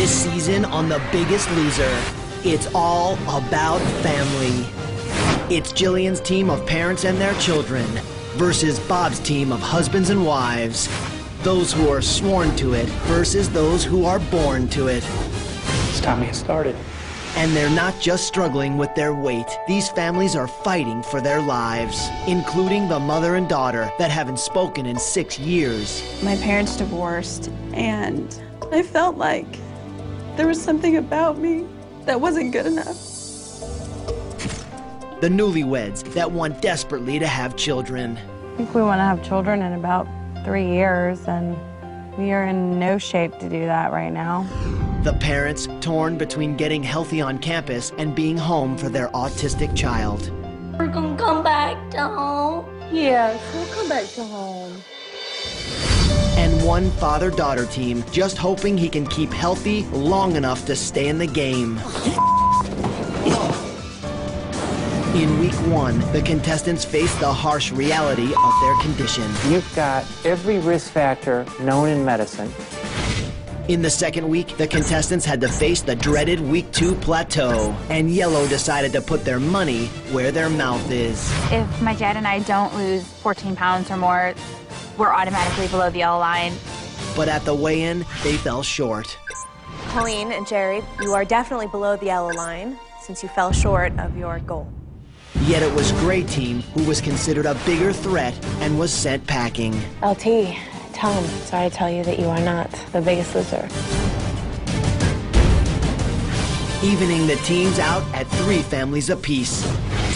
This season on The Biggest Loser, it's all about family. It's Jillian's team of parents and their children versus Bob's team of husbands and wives. Those who are sworn to it versus those who are born to it. It's time to get started. And they're not just struggling with their weight. These families are fighting for their lives, including the mother and daughter that haven't spoken in 6 years. My parents divorced, and I felt like there was something about me that wasn't good enough. The newlyweds that want desperately to have children. I think we want to have children in about 3 years, and we are in no shape to do that right now. The parents torn between getting healthy on campus and being home for their autistic child. We're gonna come back to home. Yes, we'll come back to home. And one father-daughter team just hoping he can keep healthy long enough to stay in the game. In week 1, the contestants face the harsh reality of their condition. You've got every risk factor known in medicine. In the second week, the contestants had to face the dreaded week 2 plateau, and Yellow decided to put their money where their mouth is. If my dad and I don't lose 14 pounds or more, we're automatically below the yellow line. But at the weigh-in, they fell short. Colleen and Jerry, you are definitely below the yellow line since you fell short of your goal. Yet it was Gray Team who was considered a bigger threat and was sent packing. LT, tell him. Sorry to tell you that you are not the biggest loser. Evening the teams out at 3 families apiece.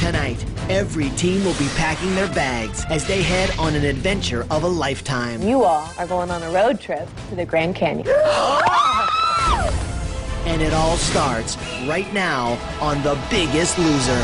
Tonight, every team will be packing their bags as they head on an adventure of a lifetime. You all are going on a road trip to the Grand Canyon. And it all starts right now on The Biggest Loser.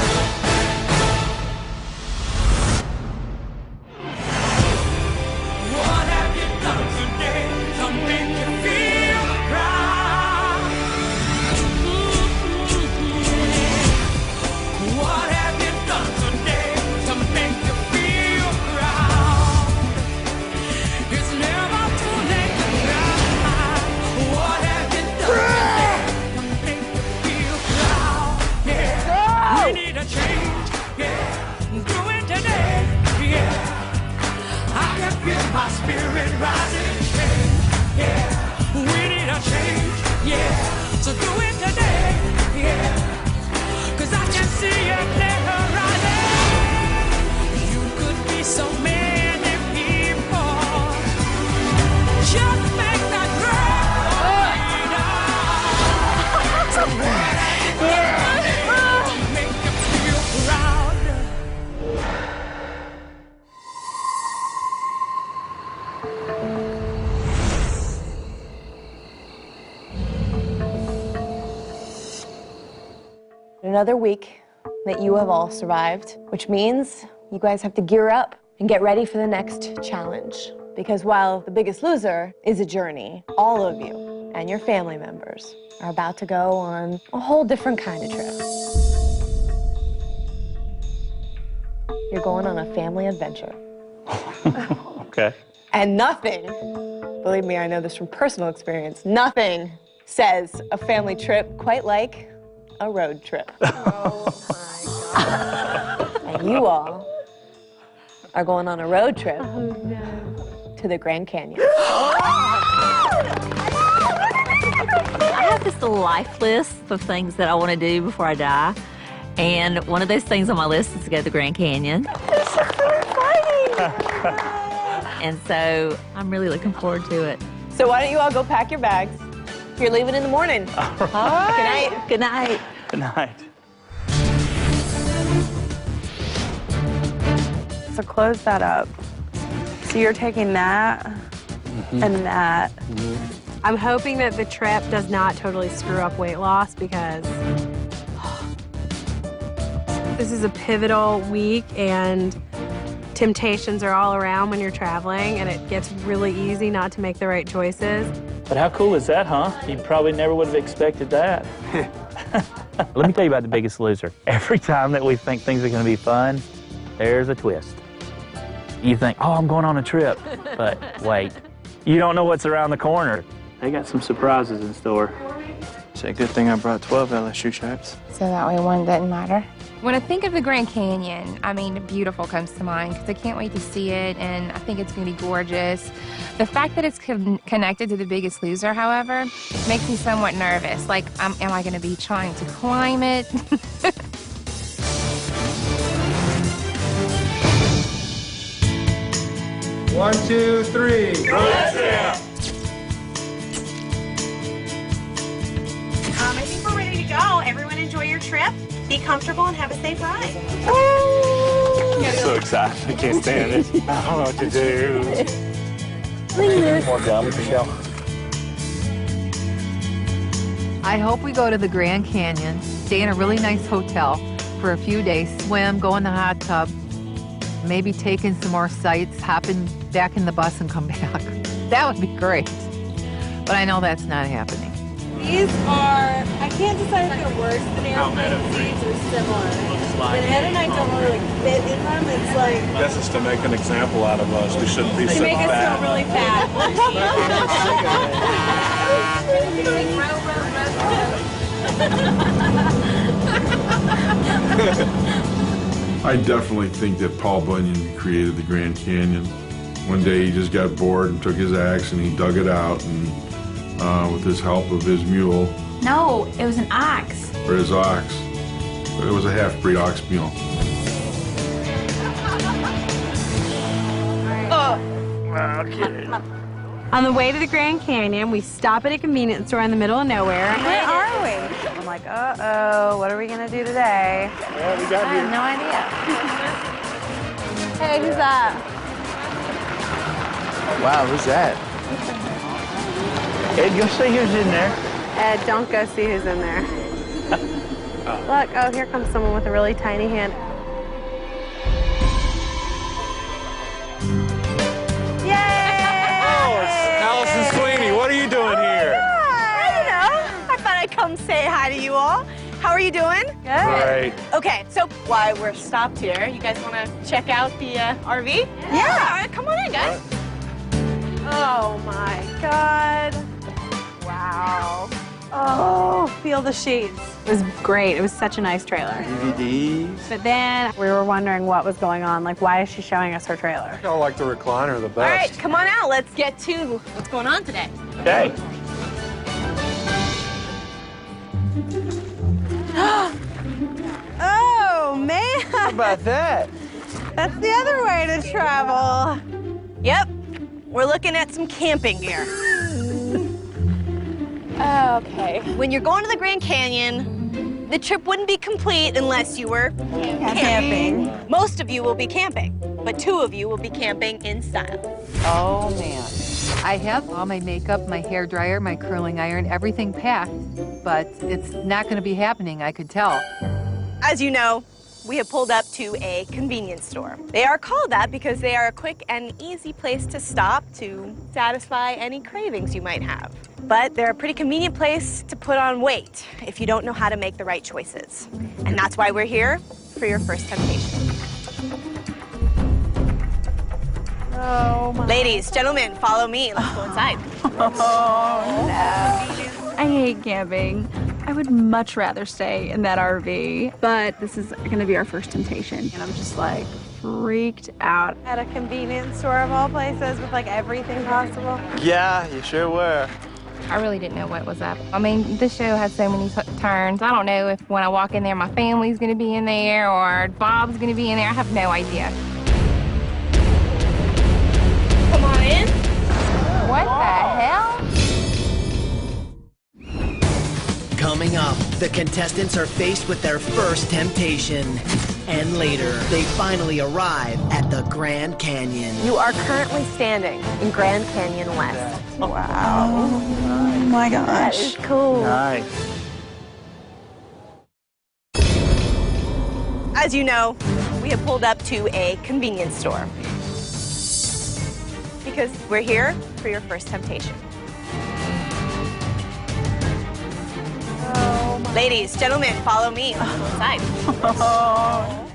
Another week that you have all survived, which means you guys have to gear up and get ready for the next challenge. Because while The Biggest Loser is a journey, all of you and your family members are about to go on a whole different kind of trip. You're going on a family adventure. Okay. And nothing, believe me, I know this from personal experience, nothing says a family trip quite like a road trip. Oh my God. And you all are going on a road trip to the Grand Canyon. I have this life list of things that I want to do before I die. And one of those things on my list is to go to the Grand Canyon. This is so exciting. And so I'm really looking forward to it. So why don't you all go pack your bags? You're leaving in the morning. All right. Good night. Good night. So close that up. So you're taking that and that. I'm hoping that the trip does not totally screw up weight loss because this is a pivotal week and temptations are all around when you're traveling and it gets really easy not to make the right choices. But how cool is that, huh? You probably never would have expected that. Let me tell you about The Biggest Loser. Every time that we think things are going to be fun, there's a twist. You think, oh, I'm going on a trip. But wait, you don't know what's around the corner. They got some surprises in store. It's a good thing I brought 12 LSU shirts. So that way one doesn't matter. When I think of the Grand Canyon, I mean, beautiful comes to mind because I can't wait to see it, and I think it's going to be gorgeous. The fact that it's connected to The Biggest Loser, however, makes me somewhat nervous. Like, am I going to be trying to climb it? One, two, three. I think we're ready to go. Everyone enjoy your trip. Be comfortable and have a safe ride. I'm so excited. I can't stand it. I don't know what to do. More gum, Michelle. I hope we go to the Grand Canyon, stay in a really nice hotel for a few days, swim, go in the hot tub, maybe take in some more sights, hop in back in the bus and come back. That would be great. But I know that's not happening. These are, I can't decide if they're worse than airplane seats or similar. But Ed and I don't really fit in them. It's like... I guess it's to make an example out of us. We shouldn't be to so make us fat. feel really fat. I definitely think that Paul Bunyan created the Grand Canyon. One day he just got bored and took his axe and he dug it out, and with his help of his mule. No, it was an ox. Or his ox. But it was a half-breed ox mule. Okay. On the way to the Grand Canyon, we stop at a convenience store in the middle of nowhere. Where are we? I'm like, uh-oh, what are we gonna do today? Yeah, we got I have no idea. Hey, who's that? Wow, who's that? Ed, go see who's in there. Ed, don't go see who's in there. Look, oh, here comes someone with a really tiny hand. Allison Sweeney, what are you doing here? I thought I'd come say hi to you all. How are you doing? Good. Great. Okay, so while we're stopped here, you guys want to check out the RV? Yeah. All right, come on in, guys. Oh my God. Wow. Oh, feel the sheets. It was great. It was such a nice trailer. DVDs. But then we were wondering what was going on. Like, why is she showing us her trailer? I like the recliner the best. All right, come on out. Let's get to what's going on today. Okay. Oh, man. How about that? That's the other way to travel. Yep, we're looking at some camping gear. Okay. When you're going to the Grand Canyon, the trip wouldn't be complete unless you were camping. Most of you will be camping, but 2 of you will be camping in style. Oh, man. I have all my makeup, my hair dryer, my curling iron, everything packed, but it's not going to be happening, I could tell. As you know, we have pulled up to a convenience store. They are called that because they are a quick and easy place to stop to satisfy any cravings you might have. But they're a pretty convenient place to put on weight if you don't know how to make the right choices. And that's why we're here for your first temptation. Oh, my. Ladies, gentlemen, follow me. Let's go inside. I hate camping. I would much rather stay in that RV, but this is going to be our first temptation, and I'm just like freaked out. At a convenience store of all places with like everything possible. Yeah, you sure were. I really didn't know what was up. I mean, this show has so many turns. I don't know if when I walk in there, my family's going to be in there or Bob's going to be in there. I have no idea. Come on in. What the hell? Coming up, the contestants are faced with their first temptation. And later, they finally arrive at the Grand Canyon. You are currently standing in Grand Canyon West. Wow. Oh my gosh. That is cool. Nice. As you know, we have pulled up to a convenience store because we're here for your first temptation. Ladies, gentlemen, follow me. Let's go inside.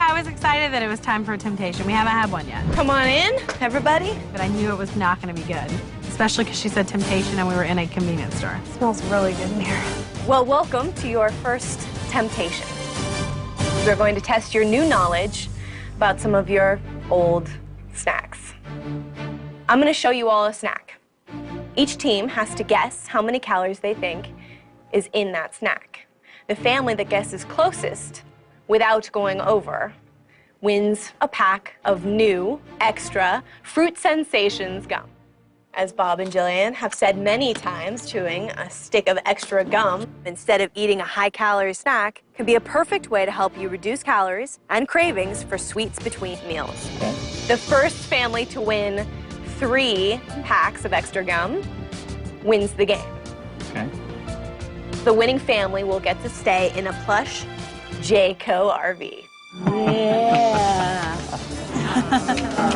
I was excited that it was time for a temptation. We haven't had one yet. Come on in, everybody. But I knew it was not going to be good, especially because she said temptation and we were in a convenience store. It smells really good in here. Well, welcome to your first temptation. We're going to test your new knowledge about some of your old snacks. I'm going to show you all a snack. Each team has to guess how many calories they think is in that snack. The family that guesses closest without going over wins a pack of new, extra Fruit Sensations gum. As Bob and Jillian have said many times, chewing a stick of extra gum instead of eating a high-calorie snack can be a perfect way to help you reduce calories and cravings for sweets between meals. Okay. The first family to win 3 packs of extra gum wins the game. Okay. The winning family will get to stay in a plush Jayco RV. Yeah.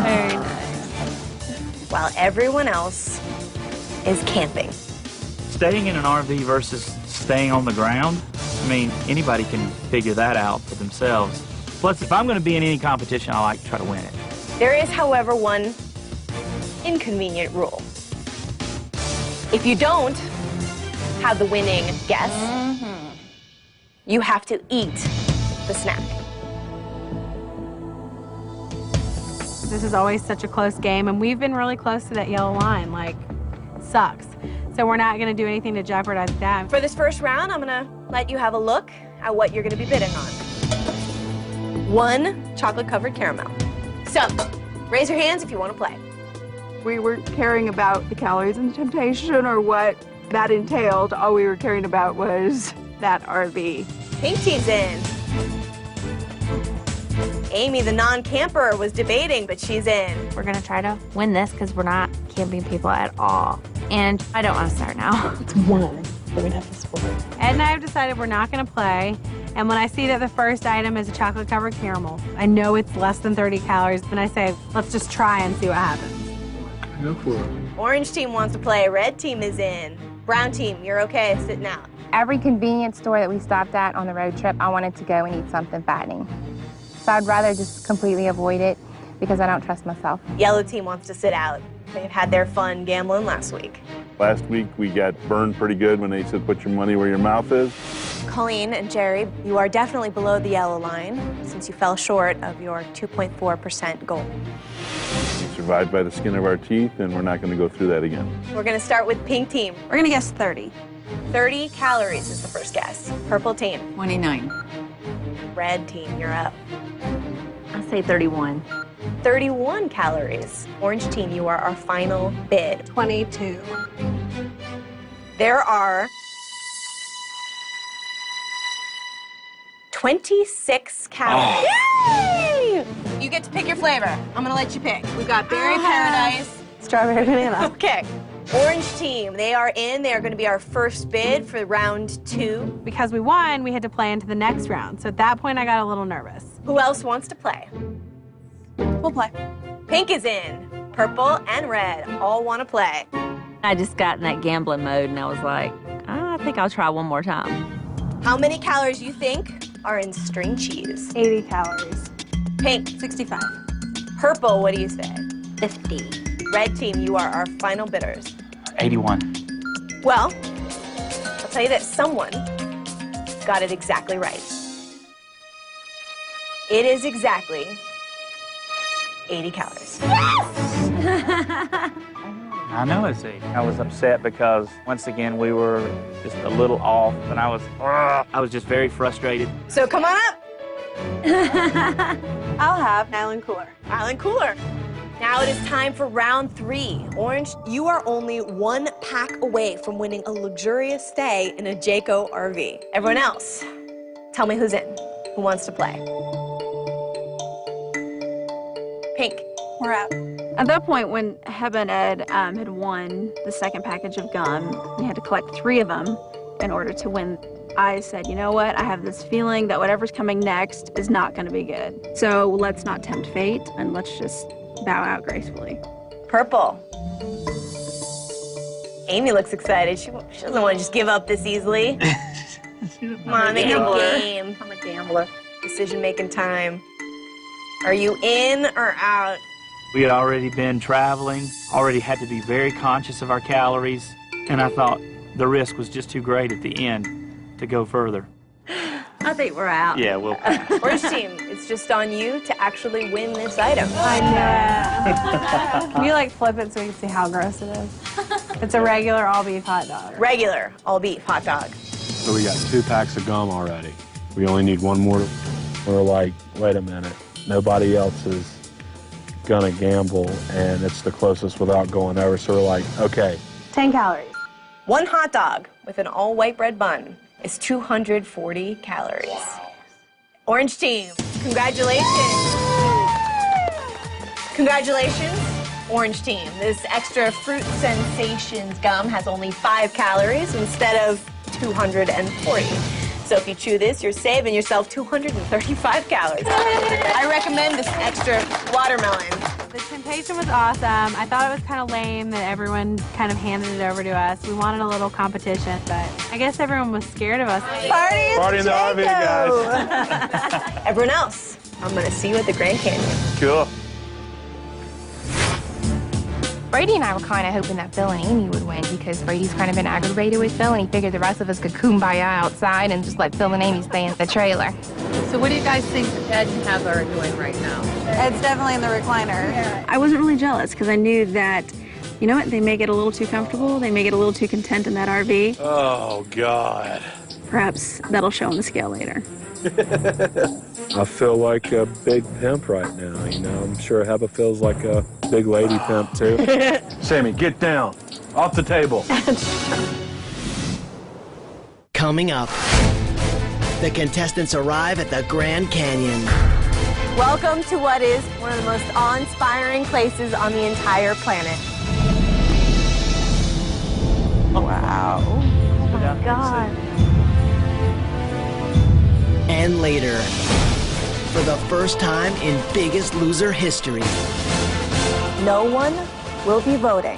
Very nice. While everyone else is camping. Staying in an RV versus staying on the ground, I mean, anybody can figure that out for themselves. Plus, if I'm going to be in any competition, I like to try to win it. There is, however, one inconvenient rule. If you don't have the winning guess, you have to eat the snack. This is always such a close game, and we've been really close to that yellow line, like, sucks. So we're not gonna do anything to jeopardize that. For this first round, I'm gonna let you have a look at what you're gonna be bidding on. 1 chocolate-covered caramel. So, raise your hands if you wanna play. We weren't caring about the calories and the temptation or what that entailed. All we were caring about was that RV. Pink team's in. Amy, the non-camper, was debating, but she's in. We're gonna try to win this because we're not camping people at all. And I don't want to start now. It's 1. We're gonna have to split. Ed and I have decided we're not gonna play. And when I see that the first item is a chocolate-covered caramel, I know it's less than 30 calories, and I say, let's just try and see what happens. Go for it. Orange team wants to play. Red team is in. Brown team, you're okay sitting out. Every convenience store that we stopped at on the road trip, I wanted to go and eat something fattening. So I'd rather just completely avoid it because I don't trust myself. Yellow team wants to sit out. They've had their fun gambling last week. Last week we got burned pretty good when they said put your money where your mouth is. Colleen and Jerry, you are definitely below the yellow line since you fell short of your 2.4% goal. We survived by the skin of our teeth, and we're not going to go through that again. We're going to start with pink team. We're gonna guess 30. 30 calories is the first guess. Purple team. 29. Red team, you're up. I say 31. 31 calories. Orange team, you are our final bid. 22. There are 26 calories. Yay! You get to pick your flavor. I'm gonna let you pick. We've got berry paradise. Strawberry banana. Okay. Orange team, they are in. They are going to be our first bid for round 2. Because we won, we had to play into the next round. So at that point, I got a little nervous. Who else wants to play? We'll play. Pink is in. Purple and red all want to play. I just got in that gambling mode and I was like, I think I'll try one more time. How many calories you think are in string cheese? 80 calories. Pink. 65. Purple, what do you say? 50. Red team, you are our final bidders. 81. Well, I'll tell you that someone got it exactly right. It is exactly 80 calories. I know it's 80. I was upset because, once again, we were just a little off, and I was just very frustrated. So come on up. I'll have Island Cooler. Island Cooler. Now it is time for round 3. Orange, you are only 1 pack away from winning a luxurious stay in a Jayco RV. Everyone else, tell me who's in. Who wants to play? Pink. We're out. At that point, when Heba and Ed had won the second package of gum, we had to collect 3 of them in order to win. I said, you know what? I have this feeling that whatever's coming next is not going to be good. So let's not tempt fate, and let's just bow out gracefully. Purple. Amy looks excited. She doesn't want to just give up this easily. Come on, make it a game. I'm a gambler. Decision-making time. Are you in or out? We had already been traveling, already had to be very conscious of our calories, and I thought the risk was just too great at the end. to go further. I think we're out. Yeah, we'll. Orange team, it's just on you to actually win this item. I know. Can you like flip it so we can see how gross it is? It's a regular all-beef hot dog. Regular all-beef hot dog. So we got 2 packs of gum already. We only need 1 more. We're like, wait a minute, nobody else is gonna gamble, and it's the closest without going over. So we're like, okay. 10 calories. 1 hot dog with an all-white bread bun is 240 calories. Wow. Orange team, congratulations. Congratulations, Orange team. This extra Fruit Sensations gum has only 5 calories instead of 240. So if you chew this, you're saving yourself 235 calories. I recommend this extra watermelon. The temptation was awesome. I thought it was kind of lame that everyone kind of handed it over to us. We wanted a little competition, but I guess everyone was scared of us. Party in the RV, guys. Everyone else, I'm gonna see you at the Grand Canyon. Cool. Brady and I were kind of hoping that Phil and Amy would win because Brady's kind of been aggravated with Phil, and he figured the rest of us could kumbaya outside and just let Phil and Amy stay in the trailer. So what do you guys think Ed and Heather are doing right now? Ed's definitely in the recliner. I wasn't really jealous because I knew that, you know what, they may get a little too comfortable, they may get a little too content in that RV. Oh, God. Perhaps that'll show on the scale later. I feel like a big pimp right now, you know. I'm sure Heba feels like a big lady pimp, too. Sammy, get down. Off the table. Coming up, the contestants arrive at the Grand Canyon. Welcome to what is one of the most awe-inspiring places on the entire planet. Wow. Oh my God. And later, for the first time in Biggest Loser history, no one will be voting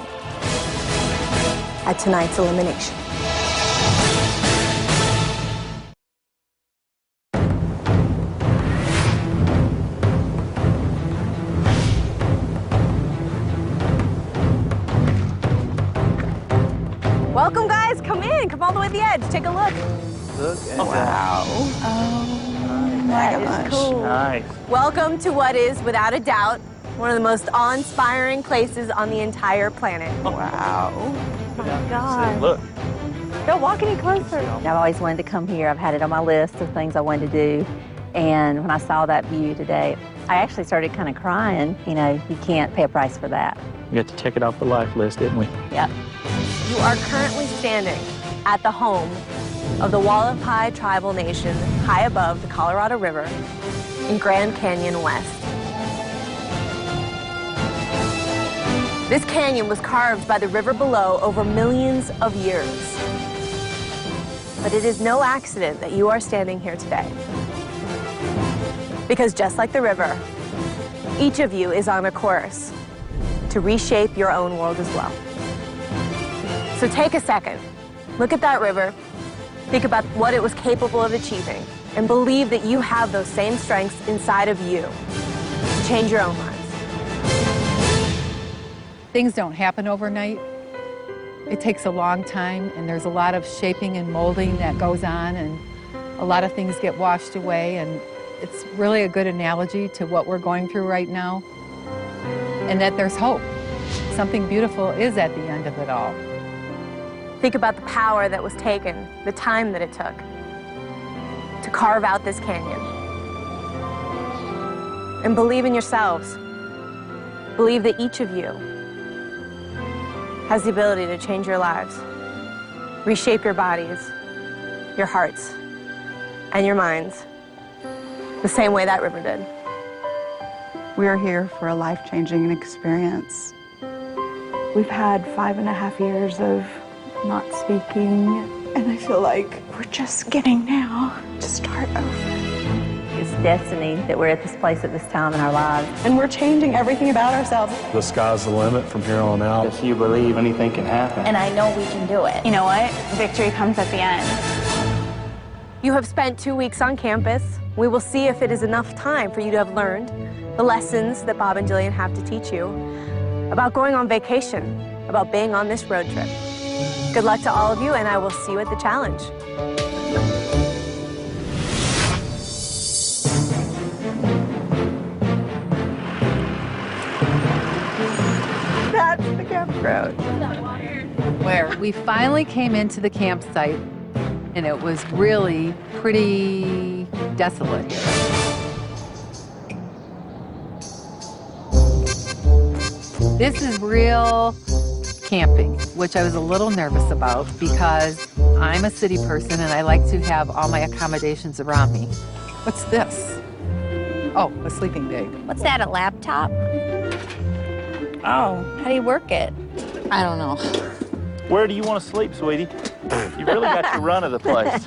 at tonight's elimination. Welcome, guys. Come in. Come all the way to the edge. Take a look. Look at wow. That is cool. Nice. Welcome to what is, without a doubt, one of the most awe-inspiring places on the entire planet. Wow. Oh my God. Look. Don't walk any closer. I've always wanted to come here. I've had it on my list of things I wanted to do. And when I saw that view today, I actually started kind of crying. You know, you can't pay a price for that. We got to check it off the life list, didn't we? Yep. You are currently standing at the home of the Wallapai Tribal Nation, high above the Colorado River in Grand Canyon West. This canyon was carved by the river below over millions of years. But it is no accident that you are standing here today. Because just like the river, each of you is on a course to reshape your own world as well. So take a second, look at that river, think about what it was capable of achieving, and believe that you have those same strengths inside of you to change your own lives. Things don't happen overnight. It takes a long time, and there's a lot of shaping and molding that goes on, and a lot of things get washed away, and it's really a good analogy to what we're going through right now, and that there's hope. Something beautiful is at the end of it all. Think about the power that was taken, the time that it took to carve out this canyon. And believe in yourselves. Believe that each of you has the ability to change your lives, reshape your bodies, your hearts, and your minds the same way that river did. We are here for a life-changing experience. We've had 5.5 years of not speaking, and I feel like we're just getting now to start over. It's destiny that we're at this place at this time in our lives. And we're changing everything about ourselves. The sky's the limit from here on out. If you believe anything can happen. And I know we can do it. You know what? Victory comes at the end. You have spent 2 weeks on campus. We will see if it is enough time for you to have learned the lessons that Bob and Jillian have to teach you about going on vacation, about being on this road trip. Good luck to all of you, and I will see you at the challenge. road. Where we finally came into the campsite, and it was really pretty desolate here. This is real camping, which I was a little nervous about because I'm a city person and I like to have all my accommodations around me. What's this? Oh, a sleeping bag. What's that, a laptop? Oh, how do you work it? I don't know. Where do you want to sleep, sweetie? You've really got your run of the place.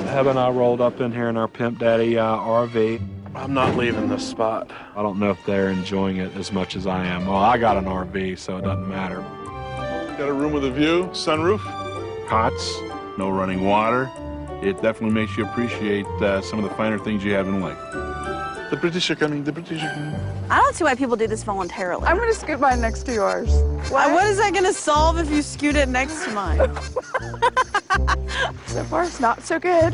Heb and I rolled up in here in our Pimp Daddy RV. I'm not leaving this spot. I don't know if they're enjoying it as much as I am. Well, I got an RV, so it doesn't matter. Got a room with a view, sunroof, cots, no running water. It definitely makes you appreciate some of the finer things you have in life. The British are coming, the British are coming. I don't see why people do this voluntarily. I'm gonna scoot mine next to yours. What is that gonna solve if you scoot it next to mine? So far, it's not so good.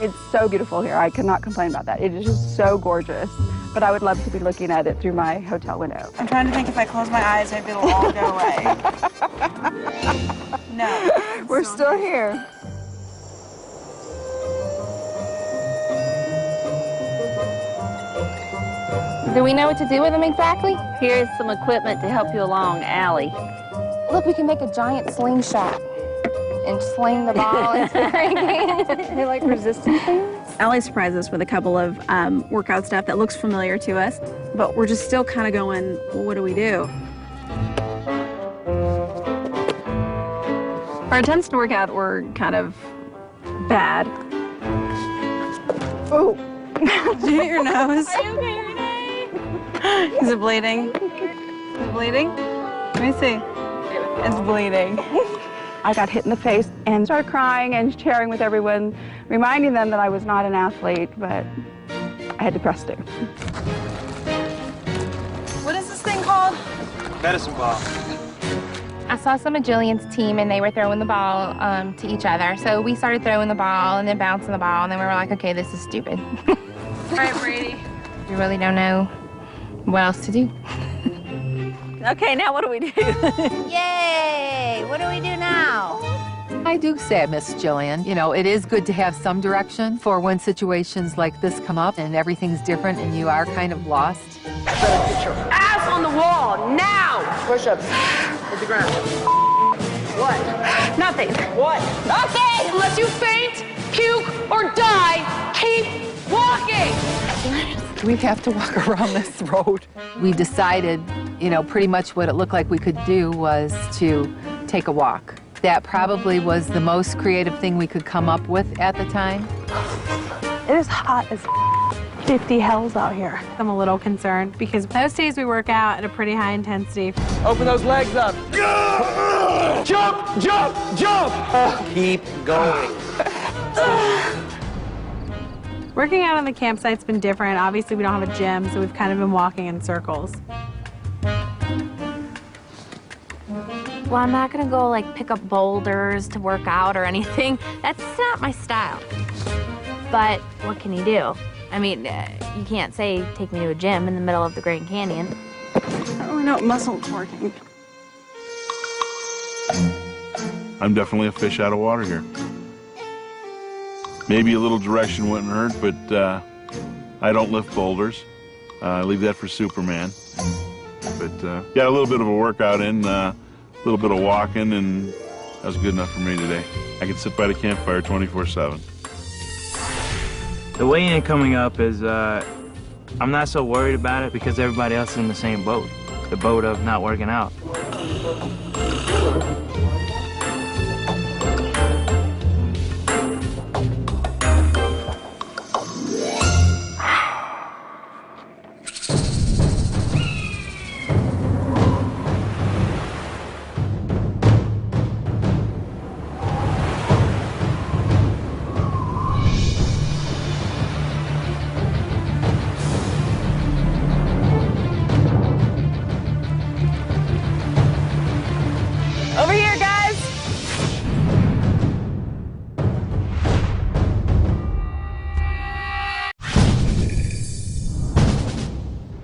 It's so beautiful here. I could not complain about that. It is just so gorgeous. But I would love to be looking at it through my hotel window. I'm trying to think if I close my eyes, maybe it'll all go away. No. We're still here. Do we know what to do with them exactly? Here's some equipment to help you along, Allie. Look, we can make a giant slingshot and sling the ball into the ring. They like resistance things. Allie surprised us with a couple of workout stuff that looks familiar to us, but we're just still kind of going, well, what do we do? Our attempts to work out were kind of bad. Oh, did you hit your nose? Are you okay, Renee? Is it bleeding? Is it bleeding? Let me see. It's bleeding. I got hit in the face and started crying and sharing with everyone, reminding them that I was not an athlete, but I had depressed it. What is this thing called? Medicine ball. I saw some of Jillian's team and they were throwing the ball to each other. So we started throwing the ball and then bouncing the ball and then we were like, okay, this is stupid. All right, Brady. We really don't know what else to do. Okay, now what do we do? Yay! What do we do now? I do say I miss Jillian. You know, it is good to have some direction for when situations like this come up and everything's different and you are kind of lost. Get your ass on the wall, now! Push-ups. Hit the ground. What? Nothing. What? Nothing! Unless you faint, puke, or die, keep walking! We have to walk around this road. We decided, you know, pretty much what it looked like we could do was to take a walk. That probably was the most creative thing we could come up with at the time. It is hot as 50 hells out here. I'm a little concerned because most days we work out at a pretty high intensity. Open those legs up. Jump, jump, jump! Keep going. Working out on the campsite's been different. Obviously, we don't have a gym, so we've kind of been walking in circles. Well, I'm not gonna go like pick up boulders to work out or anything. That's not my style. But what can you do? I mean, you can't say take me to a gym in the middle of the Grand Canyon. I don't really know what muscle's working. I'm definitely a fish out of water here. Maybe a little direction wouldn't hurt, but I don't lift boulders. I leave that for Superman. But got a little bit of a workout in, a little bit of walking, and that was good enough for me today. I can sit by the campfire 24/7. The weigh-in coming up is, I'm not so worried about it because everybody else is in the same boat, the boat of not working out. Over here, guys!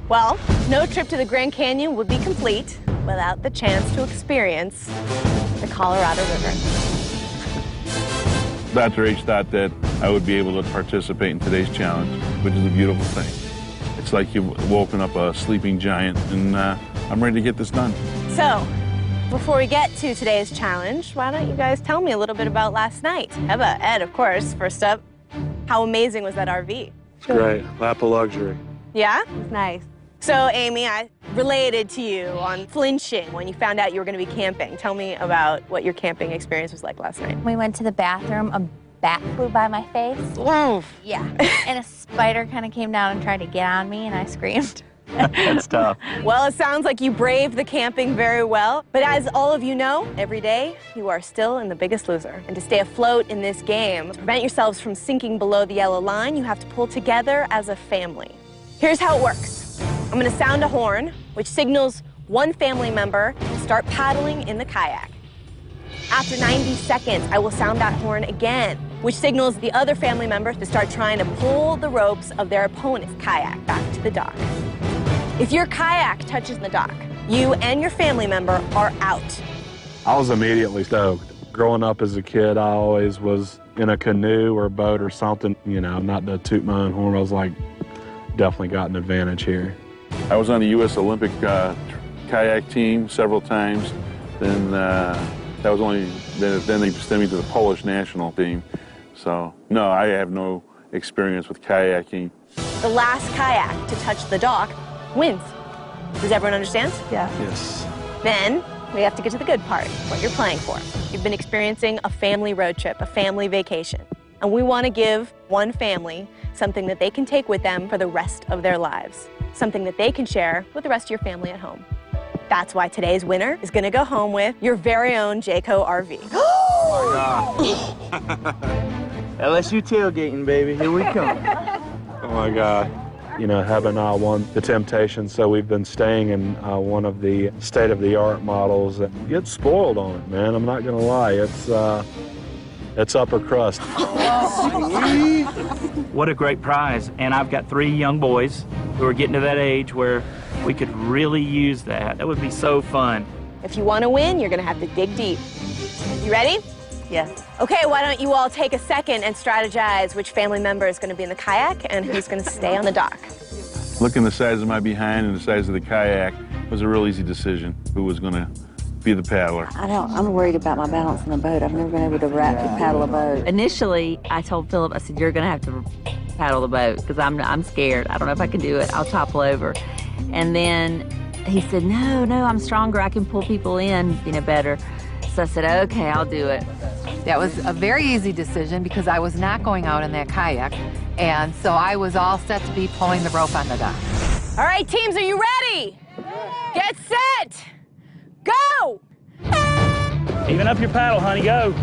Well, No trip to the Grand Canyon would be complete without the chance to experience the Colorado River. Dr. H thought that I would be able to participate in today's challenge, which is a beautiful thing. It's like you've woken up a sleeping giant, and I'm ready to get this done. So, before we get to today's challenge, why don't you guys tell me a little bit about last night? Eva, Ed, of course, first up. How amazing was that RV? It's great. Lap of luxury. Yeah? It's nice. So, Amy, I related to you on flinching when you found out you were going to be camping. Tell me about what your camping experience was like last night. We went to the bathroom, a bat flew by my face. Oof. Yeah, and a spider kind of came down and tried to get on me, and I screamed. That's tough. Well, it sounds like you braved the camping very well. But as all of you know, every day you are still in The Biggest Loser. And to stay afloat in this game, to prevent yourselves from sinking below the yellow line, you have to pull together as a family. Here's how it works. I'm going to sound a horn, which signals one family member to start paddling in the kayak. After 90 seconds, I will sound that horn again, which signals the other family member to start trying to pull the ropes of their opponent's kayak back to the dock. If your kayak touches the dock, you and your family member are out. I was immediately stoked. Growing up as a kid, I always was in a canoe or a boat or something, you know, not to toot my own horn. I was like, definitely got an advantage here. I was on the U.S. Olympic kayak team several times. Then that was only, then they sent me to the Polish national team. So, no, I have no experience with kayaking. The last kayak to touch the dock wins. Does everyone understand? Yeah. Yes. Then we have to get to the good part, what you're playing for. You've been experiencing a family road trip, a family vacation. And we want to give one family something that they can take with them for the rest of their lives. Something that they can share with the rest of your family at home. That's why today's winner is going to go home with your very own Jayco RV. Oh my God. LSU tailgating, baby. Here we come. Oh my God. You know, Heba and I won the temptation, so we've been staying in one of the state-of-the-art models. You get spoiled on it, man. I'm not going to lie. It's upper crust. What a great prize. And I've got 3 young boys who are getting to that age where we could really use that. That would be so fun. If you want to win, you're going to have to dig deep. You ready? Yes. Okay, why don't you all take a second and strategize which family member is going to be in the kayak and who's going to stay on the dock. Looking the size of my behind and the size of the kayak was a real easy decision who was going to be the paddler. I'm worried about my balance in the boat. I've never been able to paddle a boat. Initially, I told Philip, I said, you're going to have to paddle the boat because I'm scared. I don't know if I can do it. I'll topple over. And then he said, no, I'm stronger. I can pull people in, better. So I said, okay, I'll do it. That was a very easy decision because I was not going out in that kayak, and so I was all set to be pulling the rope on the dock. All right, teams, are you ready? Get set! Go! Even up your paddle, honey, go.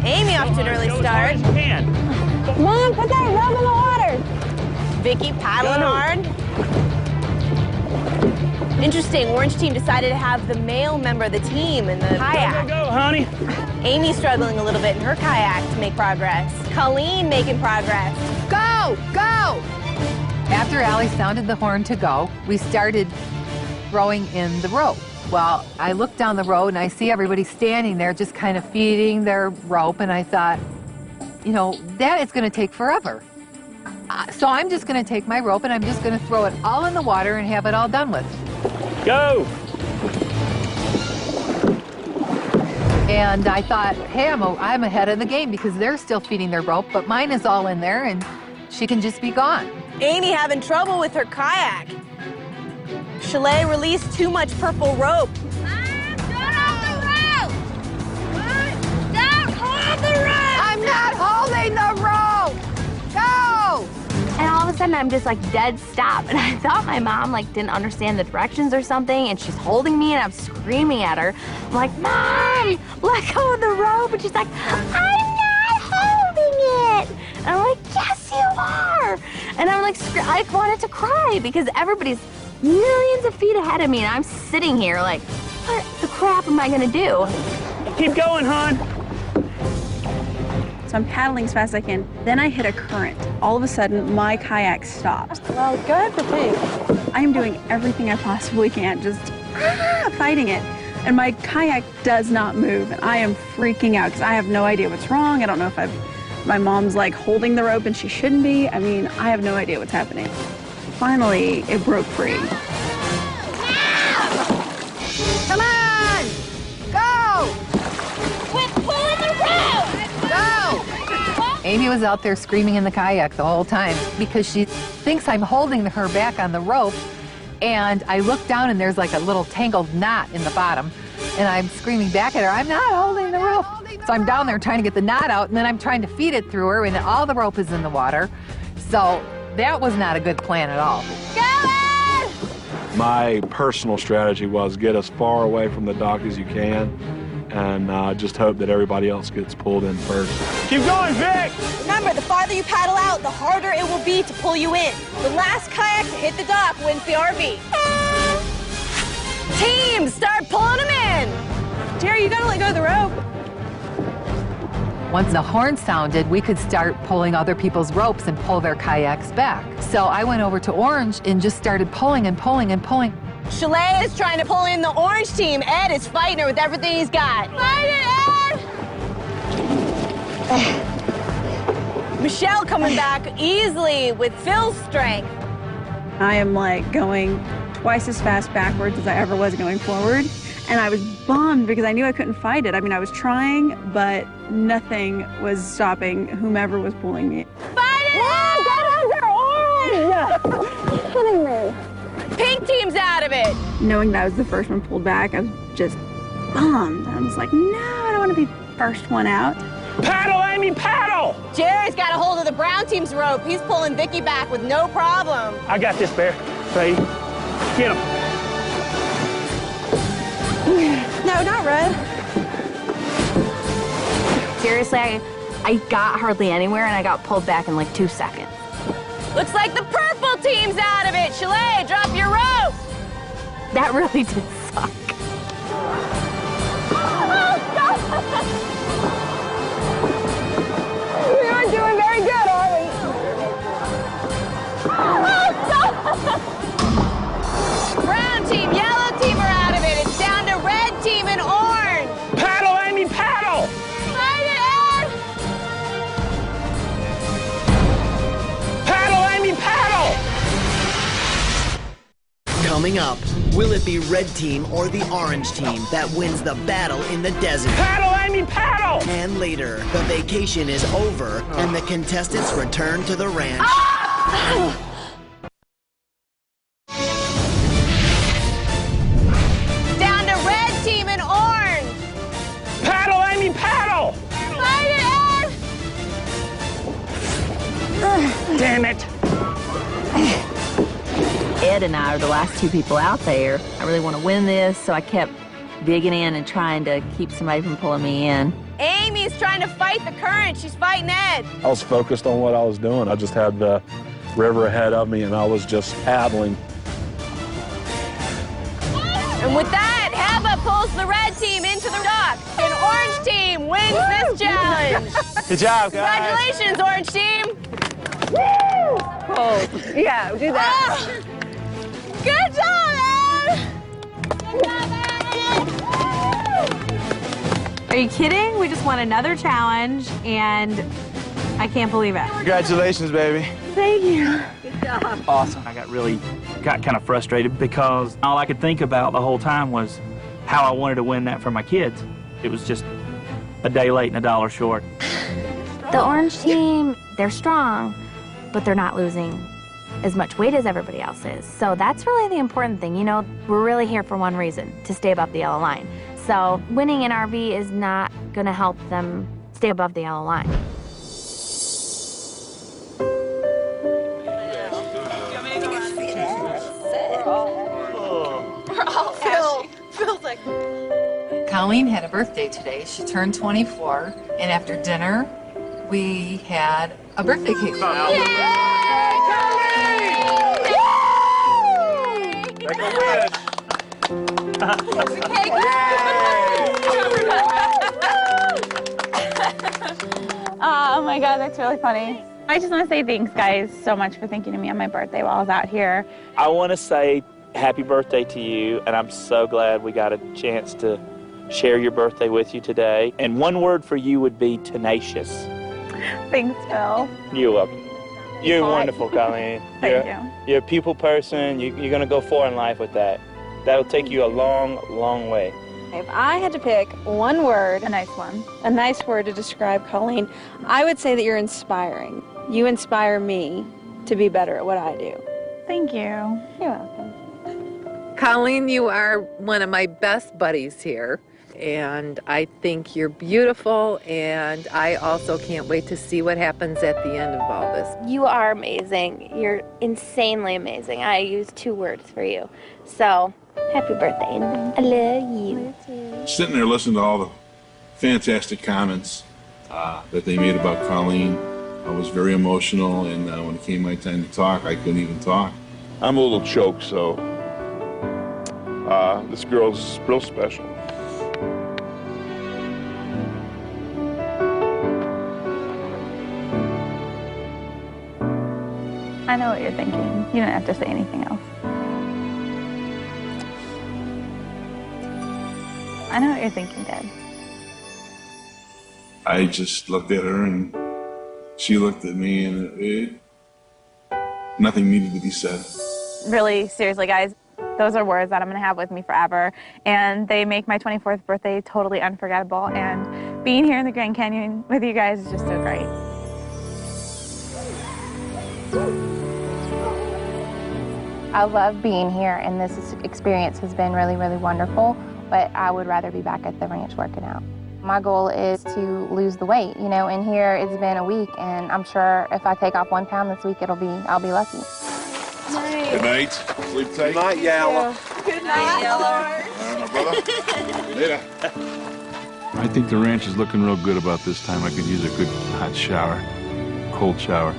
Amy off to an early start. As you can. Come on, put that rope in the water. Vicky paddling hard. Interesting, Orange team decided to have the male member of the team in the kayak. Go, honey. Amy struggling a little bit in her kayak to make progress. Colleen making progress. Go! After Allie sounded the horn to go, we started throwing in the rope. Well, I looked down the road and I see everybody standing there just kind of feeding their rope, and I thought, that is going to take forever. So I'm just going to take my rope and I'm just going to throw it all in the water and have it all done with. Go! And I thought, hey, I'm ahead of the game because they're still feeding their rope, but mine is all in there and she can just be gone. Amy having trouble with her kayak. Chalet released too much purple rope. I'm not holding the rope! Go! And all of a sudden, I'm just dead stop. And I thought my mom didn't understand the directions or something, and she's holding me, and I'm screaming at her. I'm like, Mom, let go of the rope. And she's like, I'm not holding it. And I'm like, yes, you are. And I'm like, I wanted to cry because everybody's millions of feet ahead of me, and I'm sitting here like, what the crap am I gonna do? Keep going, hon. So I'm paddling as fast as I can. Then I hit a current. All of a sudden, my kayak stops. Well, go ahead for pink. I am doing everything I possibly can, just fighting it. And my kayak does not move. And I am freaking out because I have no idea what's wrong. I don't know if my mom's like holding the rope and she shouldn't be. I mean, I have no idea what's happening. Finally, it broke free. Come on! Go! Quit pulling the rope! Go! Amy was out there screaming in the kayak the whole time because she thinks I'm holding her back on the rope. And I look down and there's like a little tangled knot in the bottom. And I'm screaming back at her, I'm not holding the rope. So I'm down there trying to get the knot out, and then I'm trying to feed it through her, and all the rope is in the water. So that was not a good plan at all. My personal strategy was get as far away from the dock as you can, and just hope that everybody else gets pulled in first. Keep going, Vic! Remember, the farther you paddle out, the harder it will be to pull you in. The last kayak to hit the dock wins the RV. Teams, start pulling them in! Jerry, you gotta let go of the rope. Once the horn sounded, we could start pulling other people's ropes and pull their kayaks back. So I went over to Orange and just started pulling and pulling and pulling. Chalet is trying to pull in the orange team. Ed is fighting her with everything he's got. Fight it, Ed! Michelle coming back easily with Phil's strength. I am like going twice as fast backwards as I ever was going forward. And I was bummed because I knew I couldn't fight it. I mean, I was trying, but nothing was stopping whomever was pulling me. Fight it! Get under orange! Kidding me. Pink team's out of it. Knowing that I was the first one pulled back, I was just bummed. I was like, no, I don't want to be the first one out. Paddle, Amy, paddle! Jerry's got a hold of the brown team's rope. He's pulling Vicky back with no problem. I got this, Bear. Ready? Get him. No, not red. Seriously, I got hardly anywhere and I got pulled back in like 2 seconds. Looks like the purple team's out of it. Chalet, drop your rope. That really did suck. We aren't doing very good, are we? Brown team, yellow team are out of it. It's down to red team and orange. Paddle, Amy, paddle! Fight it, Ed! Paddle, Amy, paddle! Coming up, will it be red team or the orange team that wins the battle in the desert? Paddle, Amy, paddle! And later, the vacation is over and the contestants return to the ranch. Down to red team and orange. Paddle, Amy, paddle! Fight it, Ed! Damn it! Ed and I are the last two people out there. I really want to win this, so I kept digging in and trying to keep somebody from pulling me in. Amy's trying to fight the current. She's fighting Ed. I was focused on what I was doing. I just had the river ahead of me, and I was just paddling. And with that, Heba pulls the red team into the dock. And orange team wins this challenge. Good job, guys. Congratulations, orange team. Woo! Oh, yeah, do that. Good job, Ed. Good job, Are you kidding? We just won another challenge, and I can't believe it. Congratulations, baby. Thank you. Good job. Awesome. I got kind of frustrated because all I could think about the whole time was how I wanted to win that for my kids. It was just a day late and a dollar short. The orange team, they're strong, but they're not losing as much weight as everybody else is. So that's really the important thing. You know, we're really here for one reason, to stay above the yellow line. So winning an RV is not going to help them stay above the yellow line. We're all Phil's like... Colleen had a birthday today. She turned 24, and after dinner, we had a birthday cake. Make a wish. my God, that's really funny. I just want to say thanks, guys, so much for thinking of me on my birthday while I was out here. I want to say happy birthday to you, and I'm so glad we got a chance to share your birthday with you today. And one word for you would be tenacious. Thanks, Phil. You're welcome. You're wonderful, Colleen. Thank you. You're a people person. You're going to go far in life with that. That'll take you a long, long way. If I had to pick one word, a nice word to describe Colleen, I would say that you're inspiring. You inspire me to be better at what I do. Thank you. You're welcome. Colleen, you are one of my best buddies here, and I think you're beautiful, and I also can't wait to see what happens at the end of all this. You are amazing. You're insanely amazing. I use 2 words for you. So, happy birthday. I love you. Sitting there listening to all the fantastic comments that they made about Colleen, I was very emotional, and when it came my time to talk, I couldn't even talk. I'm a little choked, so this girl's real special. I know what you're thinking. You don't have to say anything else. I know what you're thinking, Dad. I just looked at her, and she looked at me, and nothing needed to be said. Really, seriously, guys, those are words that I'm going to have with me forever. And they make my 24th birthday totally unforgettable. And being here in the Grand Canyon with you guys is just so great. I love being here, and this experience has been really, really wonderful, but I would rather be back at the ranch working out. My goal is to lose the weight, you know, and here it's been a week, and I'm sure if I take off 1 pound this week, I'll be lucky. Good night. Sleep tight. Good night, Yalla. Good night, Yalla. My brother. Later. I think the ranch is looking real good about this time. I could use a good hot shower, cold shower,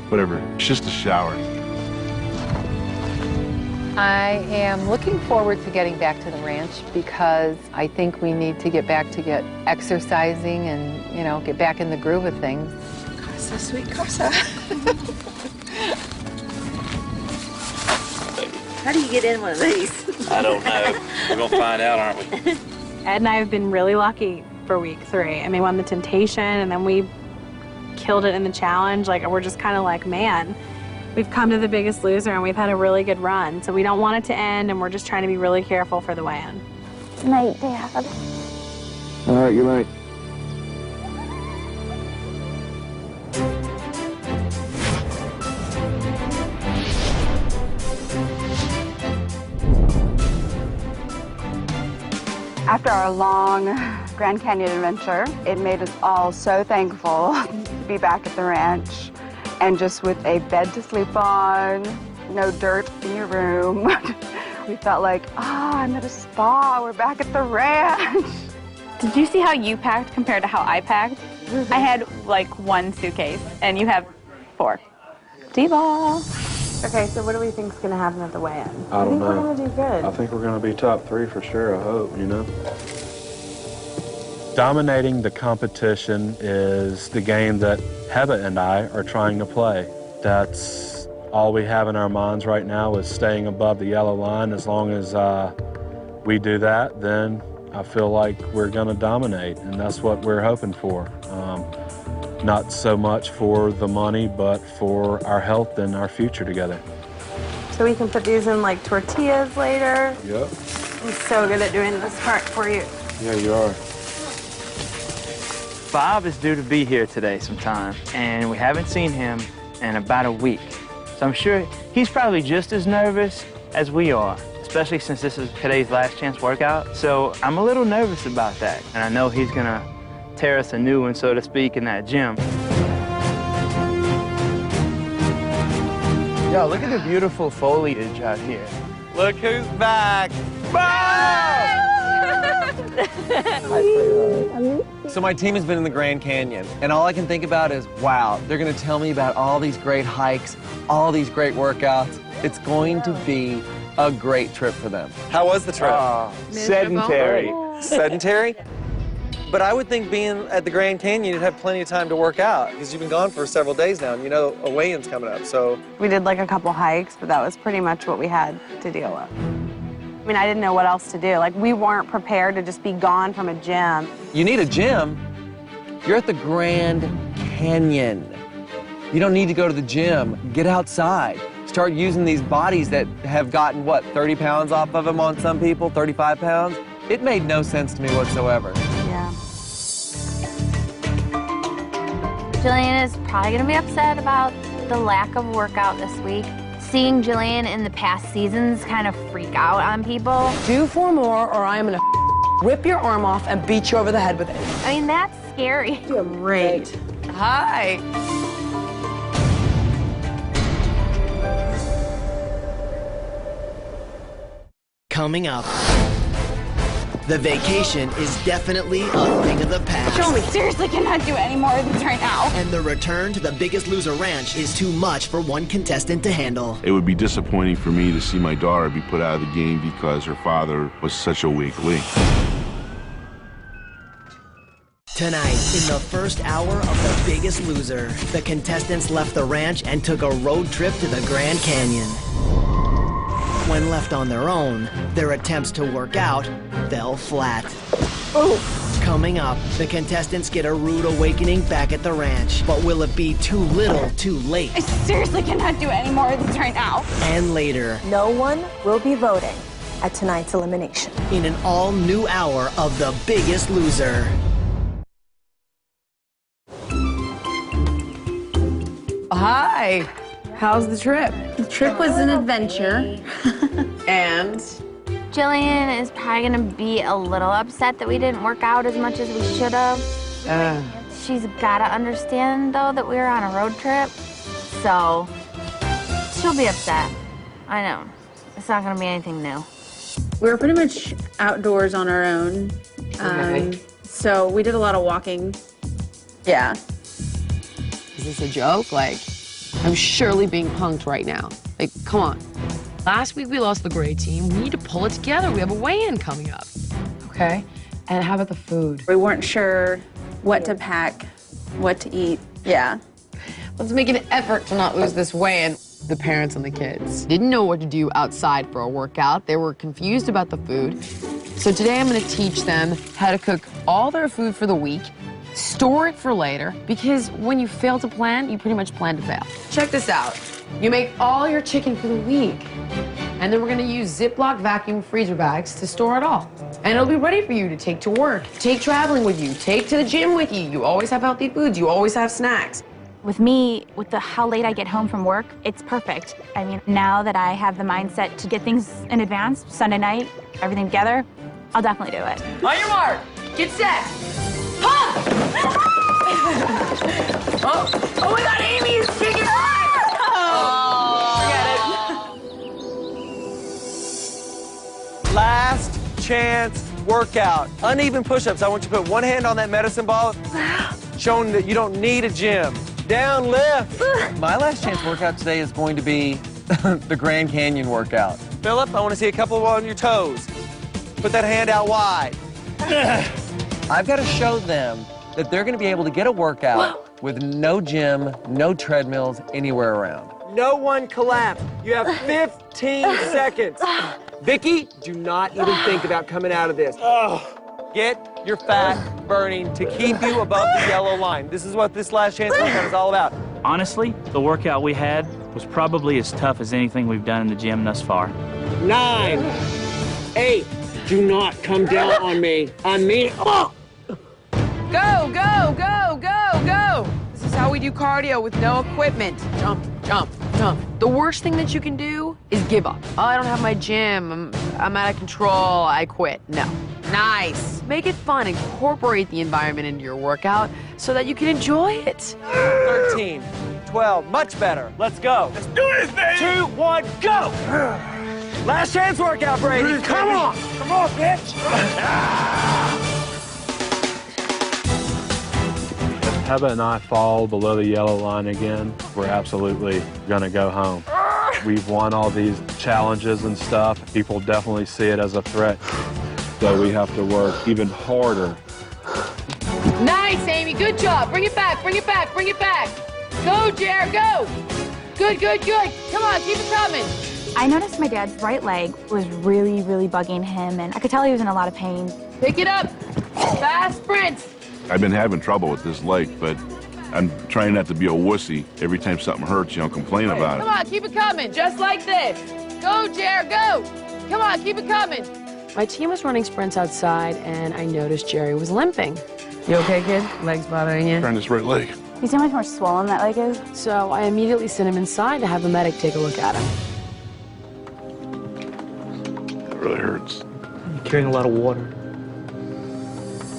whatever. It's just a shower. I am looking forward to getting back to the ranch because I think we need to get exercising and, you know, get back in the groove of things. Casa, sweet casa. How do you get in one of these? I don't know. We're going to find out, aren't we? Ed and I have been really lucky for week 3. I mean, we won the Temptation, and then we killed it in the challenge. Like, we're just kind of like, man, we've come to the Biggest Loser, and we've had a really good run. So we don't want it to end, and we're just trying to be really careful for the weigh-in. Good night, Dad. All right, good night. After our long Grand Canyon adventure, it made us all so thankful to be back at the ranch and just with a bed to sleep on, no dirt in your room. We felt like, I'm at a spa, we're back at the ranch. Did you see how you packed compared to how I packed? I had like 1 suitcase, and you have 4. D-ball. Okay, so what do we think is going to happen at the weigh-in? I don't know. We're going to do good. I think we're going to be top 3 for sure, I hope, you know? Dominating the competition is the game that Heba and I are trying to play. That's all we have in our minds right now is staying above the yellow line. As long as we do that, then I feel like we're going to dominate, and that's what we're hoping for. Not so much for the money, but for our health and our future together. So we can put these in like tortillas later. Yep. I'm so good at doing this part for you. Yeah, you are. Bob is due to be here today sometime, and we haven't seen him in about a week. So I'm sure he's probably just as nervous as we are, especially since this is today's last chance workout. So I'm a little nervous about that, and I know he's gonna tear us a new one, so to speak, in that gym. Yo, look at the beautiful foliage out here. Look who's back. So my team has been in the Grand Canyon, and all I can think about is, wow, they're going to tell me about all these great hikes, all these great workouts. It's going to be a great trip for them. How was the trip? Sedentary. Sedentary? But I would think being at the Grand Canyon, you'd have plenty of time to work out because you've been gone for several days now, and you know a weigh-in's coming up, so. We did like a couple hikes, but that was pretty much what we had to deal with. I mean, I didn't know what else to do. Like, we weren't prepared to just be gone from a gym. You need a gym? You're at the Grand Canyon. You don't need to go to the gym. Get outside. Start using these bodies that have gotten, what, 30 pounds off of them on some people, 35 pounds? It made no sense to me whatsoever. Yeah. Jillian is probably gonna be upset about the lack of workout this week. Seeing Jillian in the past seasons kind of freak out on people. Do 4 more or I am gonna rip your arm off and beat you over the head with it. I mean, that's scary. Great. Hi. Coming up, the vacation is definitely a thing of the past. Show me. Seriously cannot do any more of these right now. And the return to the Biggest Loser Ranch is too much for one contestant to handle. It would be disappointing for me to see my daughter be put out of the game because her father was such a weak link. Tonight, in the first hour of The Biggest Loser, the contestants left the ranch and took a road trip to the Grand Canyon. When left on their own, their attempts to work out fell flat. Ooh. Coming up, the contestants get a rude awakening back at the ranch. But will it be too little, too late? I seriously cannot do any more of these right now. And later, No one will be voting at tonight's elimination. in an all-new hour of The Biggest Loser. Hi. How's the trip? The trip was an adventure. And? Jillian is probably gonna be a little upset that we didn't work out as much as we should have. She's gotta understand, though, that we were on a road trip. So, she'll be upset. I know. It's not gonna be anything new. We were pretty much outdoors on our own. So we did a lot of walking. Yeah. Is this a joke? Like, I'm surely being punked right now. Like, come on. Last week we lost the gray team. We need to pull it together. We have a weigh-in coming up. Okay. And how about the food? We weren't sure what to pack, what to eat. Yeah. Let's make an effort to not lose this weigh-in. The parents and the kids didn't know what to do outside for a workout. They were confused about the food. So today I'm going to teach them how to cook all their food for the week, store it for later, because when you fail to plan, you pretty much plan to fail. Check this out. You make all your chicken for the week, and then we're gonna use Ziploc vacuum freezer bags to store it all. And it'll be ready for you to take to work, take traveling with you, take to the gym with you. You always have healthy foods, you always have snacks. With me, with how late I get home from work, it's perfect. I mean, now that I have the mindset to get things in advance, Sunday night, everything together, I'll definitely do it. On your mark, get set. Huh! Oh my God, Amy is chicken hot! Forget it. Last chance workout. Uneven push-ups. I want you to put one hand on that medicine ball, showing that you don't need a gym. Down, lift. My last chance workout today is going to be the Grand Canyon workout. Philip, I want to see a couple on your toes. Put that hand out wide. I've got to show them that they're going to be able to get a workout with no gym, no treadmills anywhere around. No one collapse. You have 15 seconds. Vicky, do not even think about coming out of this. Get your fat burning to keep you above the yellow line. This is what this last chance workout is all about. Honestly, the workout we had was probably as tough as anything we've done in the gym thus far. 9, 8, do not come down on me. I mean, oh! Go, go, go, go, go! This is how we do cardio with no equipment. Jump, jump, jump. The worst thing that you can do is give up. Oh, I don't have my gym. I'm out of control. I quit. No. Nice. Make it fun. Incorporate the environment into your workout so that you can enjoy it. 13, 12, much better. Let's go. Let's do this, baby. 2, 1, go! Last chance workout, Brady. Come on. Come on, bitch. If Heba and I fall below the yellow line again, we're absolutely gonna go home. We've won all these challenges and stuff. People definitely see it as a threat. So we have to work even harder Nice, Amy. Good job. Bring it back, bring it back, bring it back. Go, Jer, go. Good, good, good. Come on, keep it coming. I noticed my dad's right leg was really, really bugging him, and I could tell he was in a lot of pain. Pick it up. Fast sprint. I've been having trouble with this leg, but I'm trying not to be a wussy. Every time something hurts, complain about Come it. on, keep it coming, just like this. Go, Jer, go. Come on, keep it coming. My team was running sprints outside, and I noticed Jerry was limping. You okay, kid? Legs bothering you? Turn this right leg. You see how much more swollen that leg is? So I immediately sent him inside to have a medic take a look at him. That really hurts. You're carrying a lot of water.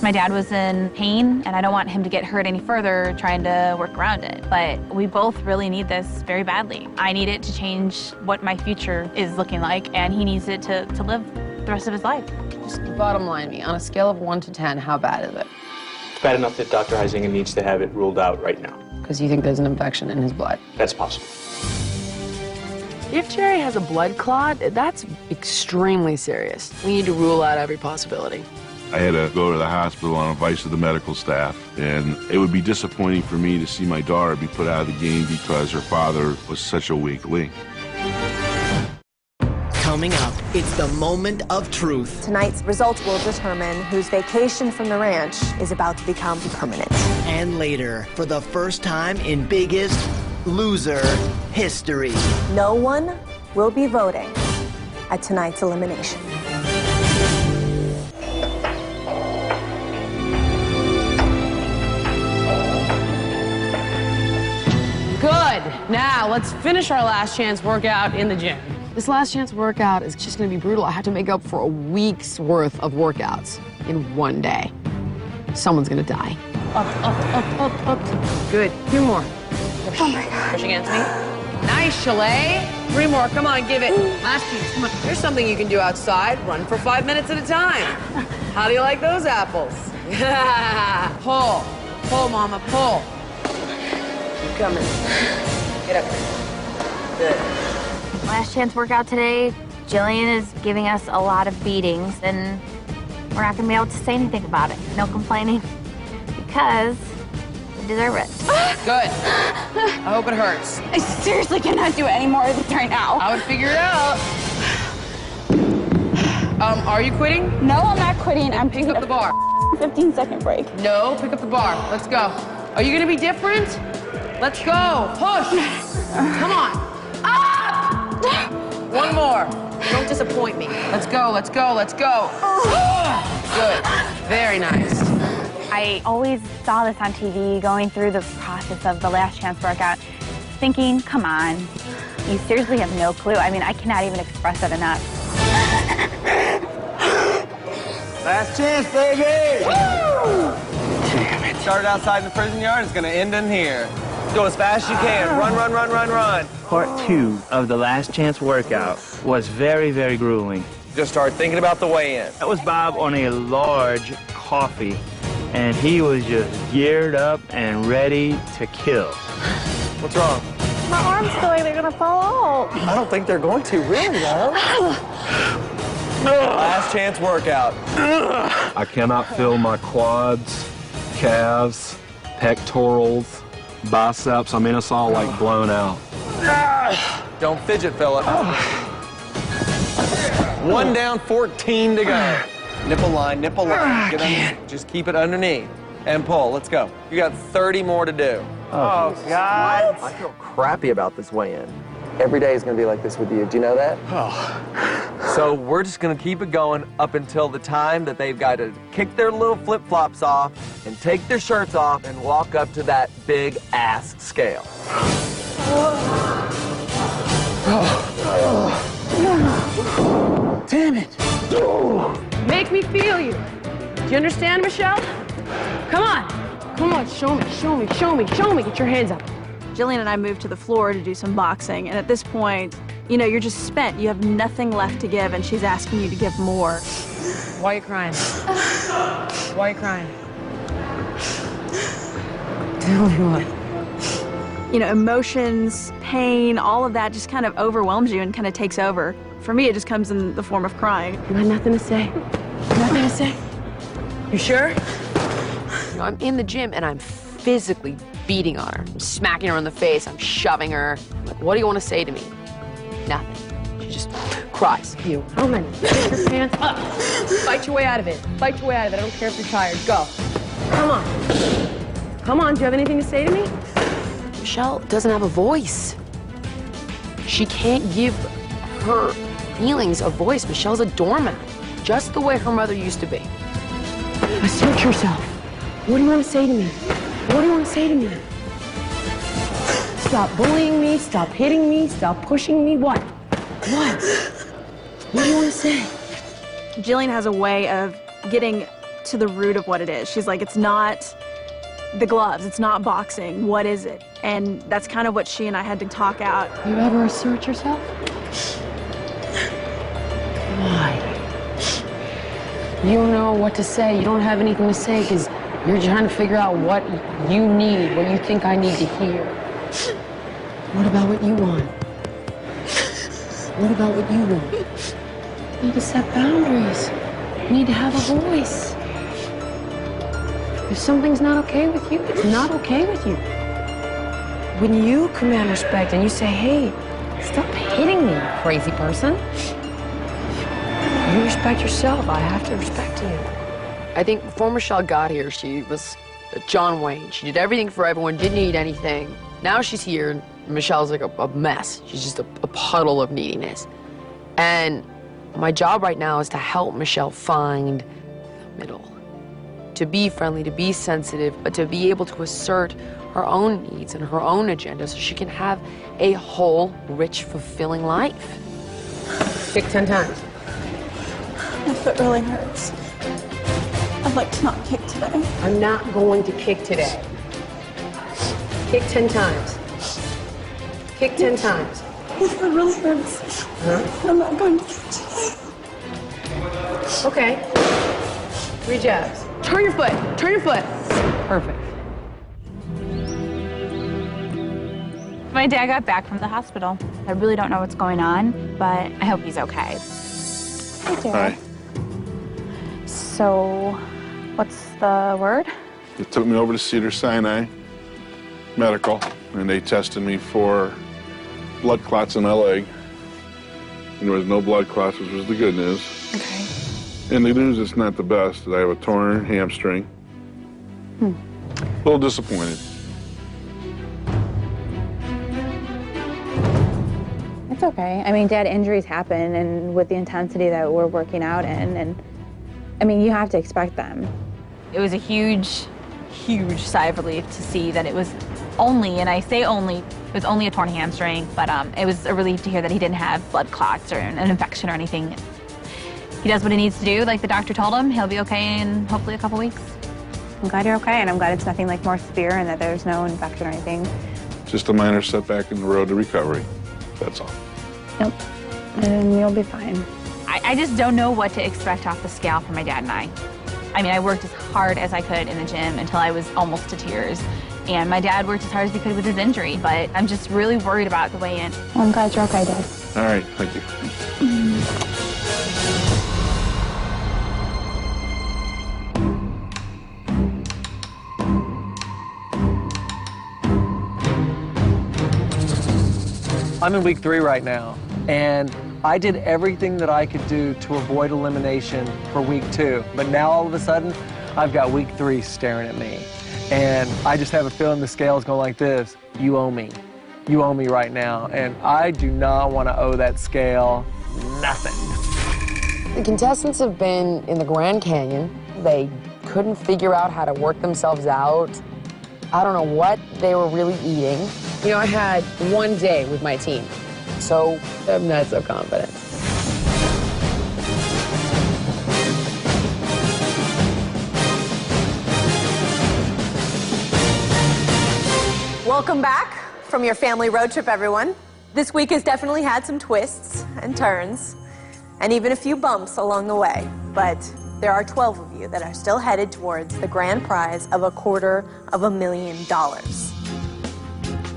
My dad was in pain, and I don't want him to get hurt any further trying to work around it. But we both really need this very badly. I need it to change what my future is looking like, and he needs it to live the rest of his life. Just bottom line me, on a scale of 1 to 10, how bad is it? It's bad enough that Dr. Huizinga needs to have it ruled out right now. Because you think there's an infection in his blood. That's possible. If Jerry has a blood clot, that's extremely serious. We need to rule out every possibility. I had to go to the hospital on advice of the medical staff, and it would be disappointing for me to see my daughter be put out of the game because her father was such a weak link. Coming up, it's the moment of truth. Tonight's results will determine whose vacation from the ranch is about to become permanent. And later, for the first time in Biggest Loser history. No one will be voting at tonight's elimination. Good. Now, let's finish our last chance workout in the gym. This last chance workout is just gonna be brutal. I have to make up for a week's worth of workouts in one day. Someone's gonna die. Up, up, up, up, up. Good. 2 more. Oh my God. Push against me. Nice, Chalet. 3 more. Come on, give it. Last piece. Come on. Here's something you can do outside. Run for 5 minutes at a time. How do you like those apples? Pull. Pull, Mama. Pull. Keep coming. Get up. Good. Last chance workout today. Jillian is giving us a lot of beatings, and we're not gonna be able to say anything about it. No complaining, because we deserve it. Good. I hope it hurts. I seriously cannot do any more of this right now. I would figure it out. Are you quitting? No, I'm not quitting. I'm Pick up the bar. 15-second break. No, pick up the bar. Let's go. Are you gonna be different? Let's go. Push. Come on. Up! 1 more. Don't disappoint me. Let's go, let's go, let's go. Good. Very nice. I always saw this on TV, going through the process of the last chance workout, thinking, come on, you seriously have no clue. I mean, I cannot even express it enough. Last chance, baby! Woo! Damn it. Started outside in the prison yard, it's gonna end in here. Go as fast as you can. Run, run, run, run, run. Part 2 of the last chance workout was very, very grueling. Just start thinking about the weigh-in. That was Bob on a large coffee, and he was just geared up and ready to kill. What's wrong? My arms feel like they're gonna fall out. I don't think they're going to, really, though. Last chance workout. I cannot feel my quads, calves, pectorals, biceps. I mean, it's all like blown out. Don't fidget, Philip. 1 down, 14 to go. Nipple line, nipple line. Get underneath. Just keep it underneath. And pull, let's go. You got 30 more to do. Oh, God. I feel crappy about this weigh-in. Every day is gonna be like this with you. Do you know that? Oh. So we're just gonna keep it going up until the time that they've got to kick their little flip-flops off and take their shirts off and walk up to that big ass scale. Damn it. Make me feel you. Do you understand, Michelle? Come on. Come on, show me, show me, show me, show me. Get your hands up. Jillian and I moved to the floor to do some boxing, and at this point, you know, you're just spent. You have nothing left to give, and she's asking you to give more. Why are you crying? Why are you crying? Tell me what. You know, emotions, pain, all of that just kind of overwhelms you and kind of takes over. For me, it just comes in the form of crying. You got nothing to say? Nothing to say? You sure? You know, I'm in the gym and I'm physically beating on her. I'm smacking her in the face, I'm shoving her. Like, what do you want to say to me? Nothing. She just cries. You. Come on, get your pants up. Fight your way out of it. Fight your way out of it. I don't care if you're tired. Go. Come on. Come on, do you have anything to say to me? Michelle doesn't have a voice. She can't give her feelings a voice. Michelle's a doormat, just the way her mother used to be. Assert yourself. What do you want to say to me? What do you want to say to me? Stop bullying me, stop hitting me, stop pushing me. What? What? What do you want to say? Jillian has a way of getting to the root of what it is. She's like, it's not the gloves, it's not boxing, what is it? And that's kind of what she and I had to talk out. You ever assert yourself? Why? You don't know what to say. You don't have anything to say because you're trying to figure out what you need, what you think I need to hear. What about what you want? What about what you want? You need to set boundaries. You need to have a voice. If something's not okay with you, it's not okay with you. When you command respect and you say, hey, stop hitting me, you crazy person. You respect yourself. I have to respect you. I think before Michelle got here, she was John Wayne. She did everything for everyone, didn't need anything. Now she's here, and Michelle's like a mess. She's just a puddle of neediness. And my job right now is to help Michelle find the middle. To be friendly, to be sensitive, but to be able to assert her own needs and her own agenda so she can have a whole, rich, fulfilling life. Kick 10 times. My foot really hurts. I'd like to not kick today. I'm not going to kick today. Kick 10 times. Kick 10 times. My foot really hurts. Huh? I'm not going to kick today. Okay. 3 jabs. Turn your foot. Turn your foot. Perfect. My dad got back from the hospital. I really don't know what's going on, but I hope he's okay. Hey, Dad. Hi. So, what's the word? They took me over to Cedars-Sinai Medical, and they tested me for blood clots in my leg. And there was no blood clots, which was the good news. Okay. And the news is not the best. I have a torn hamstring. A little disappointed. It's okay. I mean, Dad, injuries happen, and with the intensity that we're working out in, and I mean, you have to expect them. It was a huge, huge sigh of relief to see that it was only, and I say only, it was only a torn hamstring, but it was a relief to hear that he didn't have blood clots or an infection or anything. He does what he needs to do, like the doctor told him. He'll be okay in hopefully a couple weeks. I'm glad you're okay, and I'm glad it's nothing like more severe and that there's no infection or anything. Just a minor setback in the road to recovery. That's all. Yep, and you'll be fine. I just don't know what to expect off the scale for my dad and I. I mean, I worked as hard as I could in the gym until I was almost to tears. And my dad worked as hard as he could with his injury, but I'm just really worried about the weigh-in. Well, I'm glad you're okay, Dad. All right, thank you. I'm in week 3 right now, and I did everything that I could do to avoid elimination for week 2. But now all of a sudden, I've got week 3 staring at me. And I just have a feeling the scale's going like this. You owe me. You owe me right now. And I do not want to owe that scale nothing. The contestants have been in the Grand Canyon. They couldn't figure out how to work themselves out. I don't know what they were really eating. You know, I had one day with my team, so I'm not so confident. Welcome back from your family road trip, everyone. This week has definitely had some twists and turns, and even a few bumps along the way, but there are 12 of you that are still headed towards the grand prize of $250,000.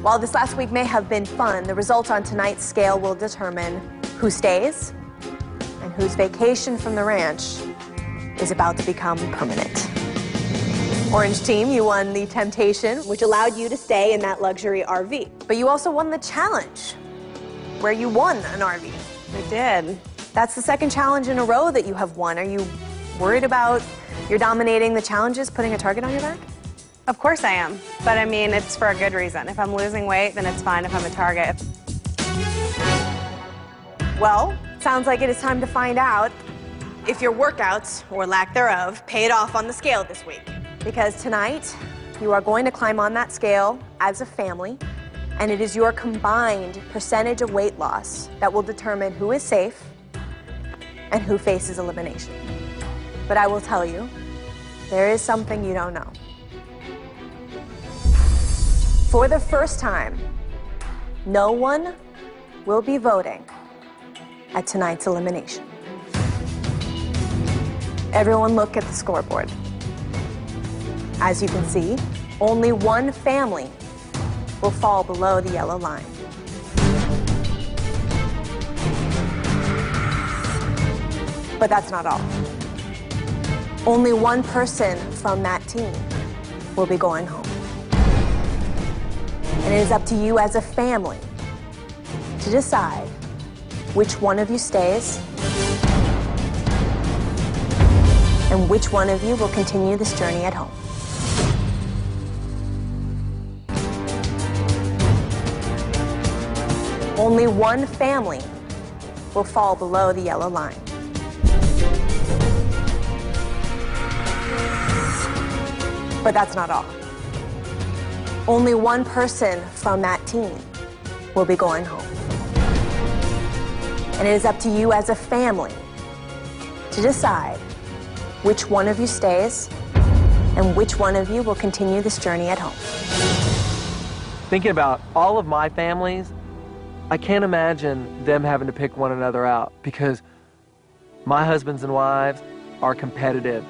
While this last week may have been fun, the result on tonight's scale will determine who stays and whose vacation from the ranch is about to become permanent. Orange team, you won the Temptation, which allowed you to stay in that luxury RV. But you also won the challenge, where you won an RV. I did. That's the second challenge in a row that you have won. Are you worried about your dominating the challenges, putting a target on your back? Of course I am, but I mean, it's for a good reason. If I'm losing weight, then it's fine if I'm a target. Well, sounds like it is time to find out if your workouts, or lack thereof, paid off on the scale this week. Because tonight, you are going to climb on that scale as a family, and it is your combined percentage of weight loss that will determine who is safe and who faces elimination. But I will tell you, there is something you don't know. For the first time, no one will be voting at tonight's elimination. Everyone look at the scoreboard. As you can see, only one family will fall below the yellow line. But that's not all. Only one person from that team will be going home. And it is up to you as a family to decide which one of you stays and which one of you will continue this journey at home. Only one family will fall below the yellow line. But that's not all. Only one person from that team will be going home. And it is up to you as a family to decide which one of you stays and which one of you will continue this journey at home. Thinking about all of my families, I can't imagine them having to pick one another out because my husbands and wives are competitive.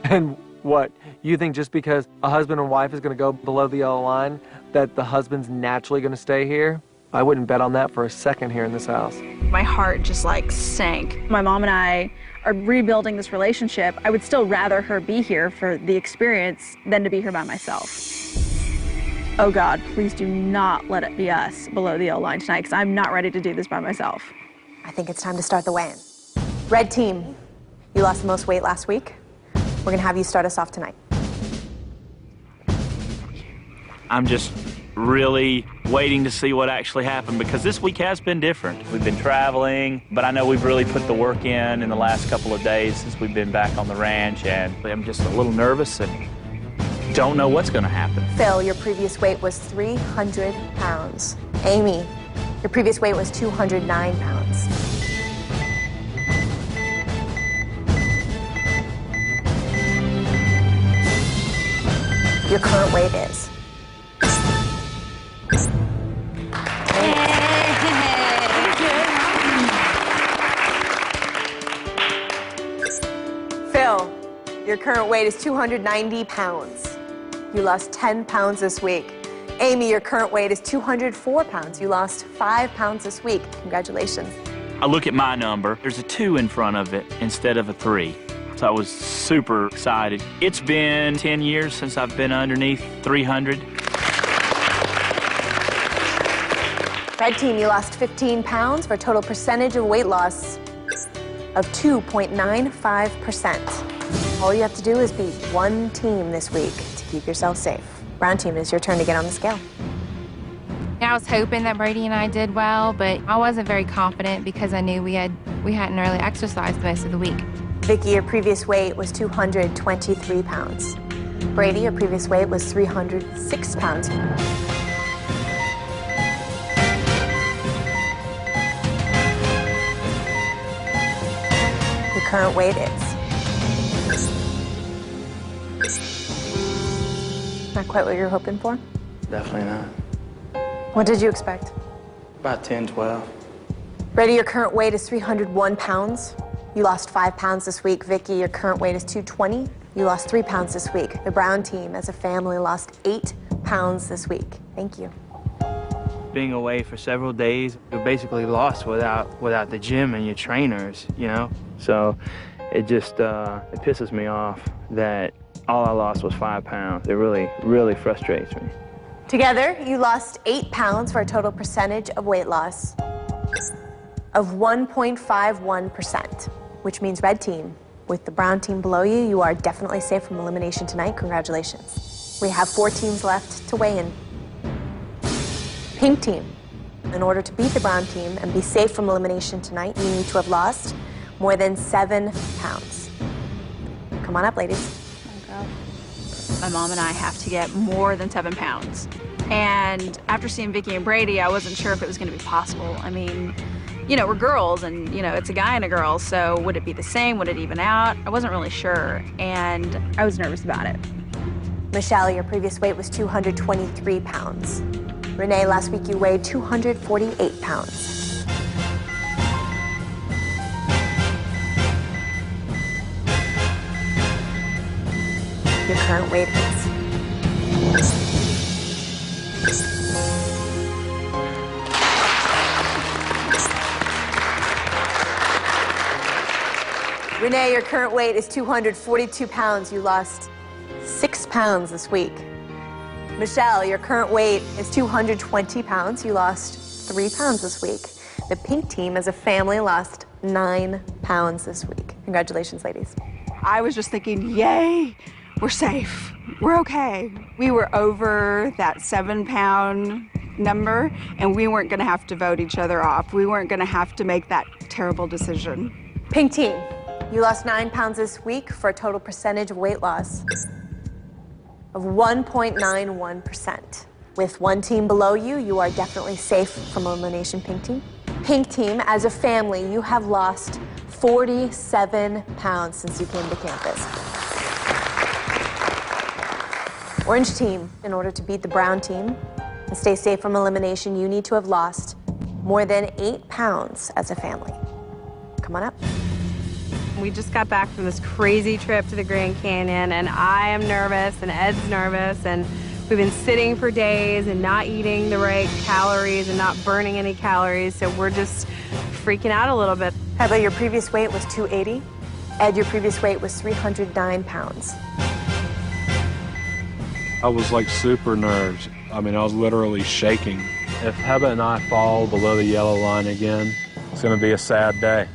And what, you think just because a husband and wife is going to go below the yellow line that the husband's naturally going to stay here? I wouldn't bet on that for a second here in this house. My heart just like sank. My mom and I are rebuilding this relationship. I would still rather her be here for the experience than to be here by myself. Oh God, please do not let it be us below the yellow line tonight because I'm not ready to do this by myself. I think it's time to start the weigh-in. Red team, you lost the most weight last week. We're gonna have you start us off tonight. I'm just really waiting to see what actually happened because this week has been different. We've been traveling, but I know we've really put the work in the last couple of days since we've been back on the ranch, and I'm just a little nervous and don't know what's gonna happen. Phil, your previous weight was 300 pounds. Amy, your previous weight was 209 pounds. Your current weight is. Phil, your current weight is 290 pounds. You lost 10 pounds this week. Amy, your current weight is 204 pounds. You lost 5 pounds this week. Congratulations. I look at my number, there's a 2 in front of it instead of a 3. So I was super excited. It's been 10 years since I've been underneath 300. Red team, you lost 15 pounds for a total percentage of weight loss of 2.95%. All you have to do is beat one team this week to keep yourself safe. Brown team, it's your turn to get on the scale. I was hoping that Brady and I did well, but I wasn't very confident because I knew we hadn't really exercised most of the week. Vicky, your previous weight was 223 pounds. Brady, your previous weight was 306 pounds. Your current weight is. Not quite what you were hoping for? Definitely not. What did you expect? About 10, 12. Brady, your current weight is 301 pounds. You lost 5 pounds this week. Vicky, your current weight is 220. You lost 3 pounds this week. The Brown team, as a family, lost 8 pounds this week. Thank you. Being away for several days, you're basically lost without the gym and your trainers, you know? So it just, it pisses me off that all I lost was 5 pounds. It really, really frustrates me. Together, you lost 8 pounds for a total percentage of weight loss of 1.51%, which means red team. With the brown team below you, you are definitely safe from elimination tonight. Congratulations. We have 4 teams left to weigh in. Pink team, in order to beat the brown team and be safe from elimination tonight, you need to have lost more than 7 pounds. Come on up, ladies. My mom and I have to get more than 7 pounds. And after seeing Vicky and Brady, I wasn't sure if it was going to be possible. I mean, you know, we're girls and, you know, it's a guy and a girl, so would it be the same? Would it even out? I wasn't really sure, and I was nervous about it. Michelle, your previous weight was 223 pounds. Renee, last week you weighed 248 pounds. Your current weight is... Renee, your current weight is 242 pounds. You lost 6 pounds this week. Michelle, your current weight is 220 pounds. You lost 3 pounds this week. The pink team as a family lost 9 pounds this week. Congratulations, ladies. I was just thinking, yay, we're safe. We're okay. We were over that 7-pound number, and we weren't going to have to vote each other off. We weren't going to have to make that terrible decision. Pink team, you lost 9 pounds this week for a total percentage of weight loss of 1.91%. With 1 team below you, you are definitely safe from elimination, pink team. Pink team, as a family, you have lost 47 pounds since you came to campus. Orange team, in order to beat the brown team and stay safe from elimination, you need to have lost more than 8 pounds as a family. Come on up. We just got back from this crazy trip to the Grand Canyon, and I am nervous, and Ed's nervous, and we've been sitting for days and not eating the right calories and not burning any calories, so we're just freaking out a little bit. Heather, your previous weight was 280. Ed, your previous weight was 309 pounds. I was like super nervous. I mean, I was literally shaking. If Heba and I fall below the yellow line again, it's going to be a sad day.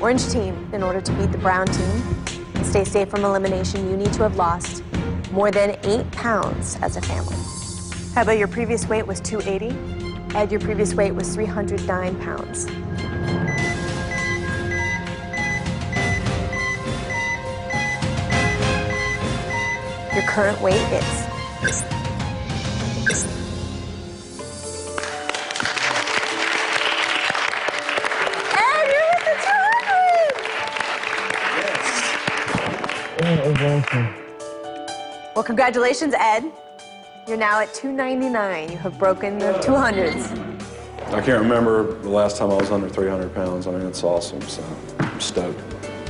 Orange team, in order to beat the brown team and stay safe from elimination, you need to have lost more than 8 pounds as a family. Heba, your previous weight was 280. Ed, your previous weight was 309 pounds. Your current weight is... Well, congratulations, Ed. You're now at 299. You have broken the 200s. I can't remember the last time I was under 300 pounds. I mean, it's awesome, so I'm stoked.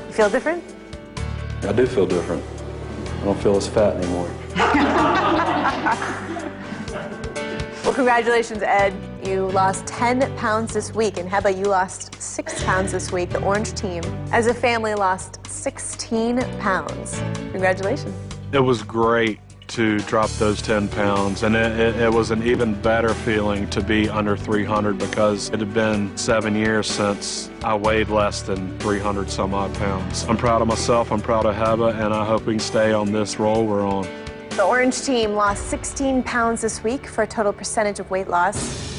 You feel different? I do feel different. I don't feel as fat anymore. Well, congratulations, Ed. You lost 10 pounds this week, and Heba, you lost 6 pounds this week. The orange team, as a family, lost 16 pounds. Congratulations. It was great to drop those 10 pounds, and it was an even better feeling to be under 300 because it had been 7 years since I weighed less than 300 some odd pounds. I'm proud of myself, I'm proud of Heba, and I hope we can stay on this roll we're on. The orange team lost 16 pounds this week for a total percentage of weight loss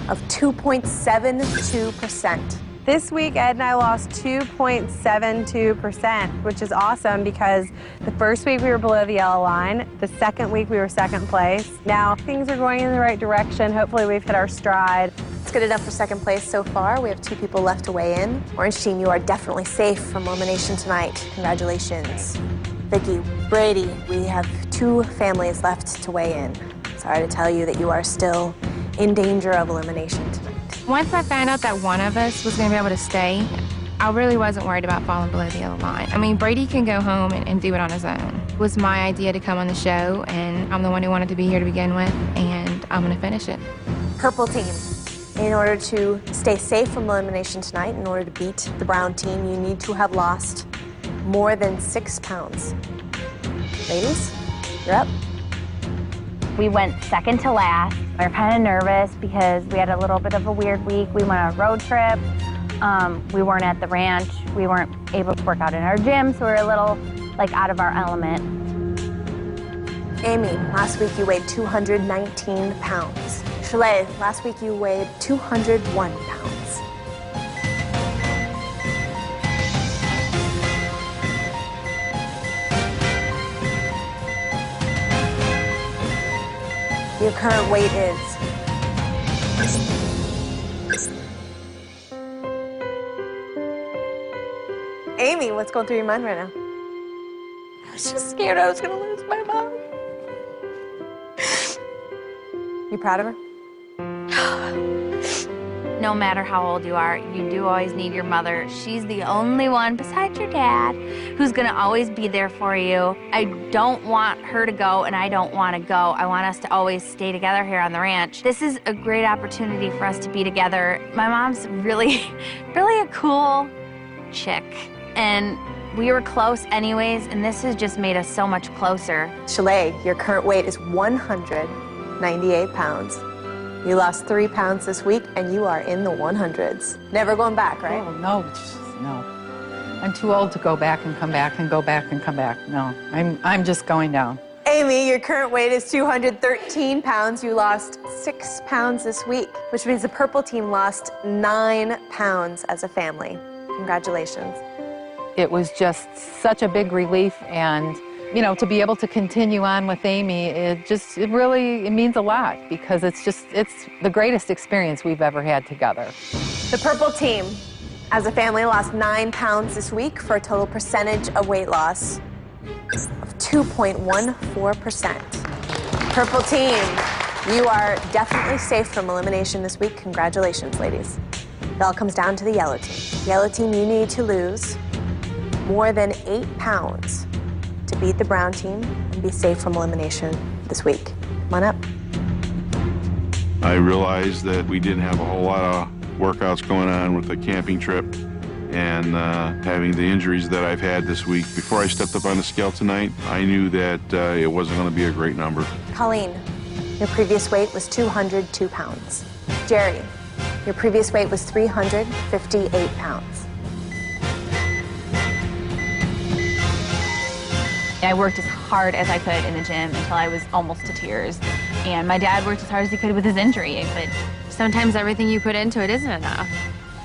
of 2.72%. This week, Ed and I lost 2.72%, which is awesome because the first week we were below the yellow line. The second week we were second place. Now things are going in the right direction. Hopefully we've hit our stride. It's good enough for second place so far. We have 2 people left to weigh in. Orange team, you are definitely safe from elimination tonight. Congratulations. Vicky, Brady, we have 2 families left to weigh in. Sorry to tell you that you are still in danger of elimination tonight. Once I found out that one of us was going to be able to stay, I really wasn't worried about falling below the yellow line. I mean, Brady can go home and do it on his own. It was my idea to come on the show, and I'm the one who wanted to be here to begin with, and I'm going to finish it. Purple team, In order to stay safe from elimination tonight, in order to beat the brown team, you need to have lost more than 6 pounds. Ladies, you're up. We went second to last. We were kind of nervous because we had a little bit of a weird week. We went on a road trip. We weren't at the ranch. We weren't able to work out in our gym, so we were a little like out of our element. Amy, last week you weighed 219 pounds. Chalet, last week you weighed 201 pounds. Your current weight is... Amy, what's going through your mind right now? I was just scared I was gonna lose my mom. You proud of her? No matter how old you are, you do always need your mother. She's the only one, besides your dad, who's gonna always be there for you. I don't want her to go, and I don't want to go. I want us to always stay together here on the ranch. This is a great opportunity for us to be together. My mom's really a cool chick, and we were close anyways, and this has just made us so much closer. Chalet, your current weight is 198 pounds. You lost 3 pounds this week, and you are in the 100s. Never going back, right? Oh, no, no. I'm too old to go back and come back and go back and come back. No, I'm just going down. Amy, your current weight is 213 pounds. You lost 6 pounds this week, which means the purple team lost 9 pounds as a family. Congratulations. It was just such a big relief, and you know, to be able to continue on with Amy, it really means a lot, because it's the greatest experience we've ever had together. The purple team, as a family, lost 9 pounds this week for a total percentage of weight loss of 2.14%. Purple team, you are definitely safe from elimination this week. Congratulations, ladies. It all comes down to the yellow team. Yellow team, you need to lose more than 8 pounds to beat the brown team and be safe from elimination this week. Come on up. I realized that we didn't have a whole lot of workouts going on with the camping trip, and having the injuries that I've had this week. Before I stepped up on the scale tonight, I knew that it wasn't going to be a great number. Colleen, your previous weight was 202 pounds. Jerry, your previous weight was 358 pounds. I worked as hard as I could in the gym until I was almost to tears. And my dad worked as hard as he could with his injury, but sometimes everything you put into it isn't enough.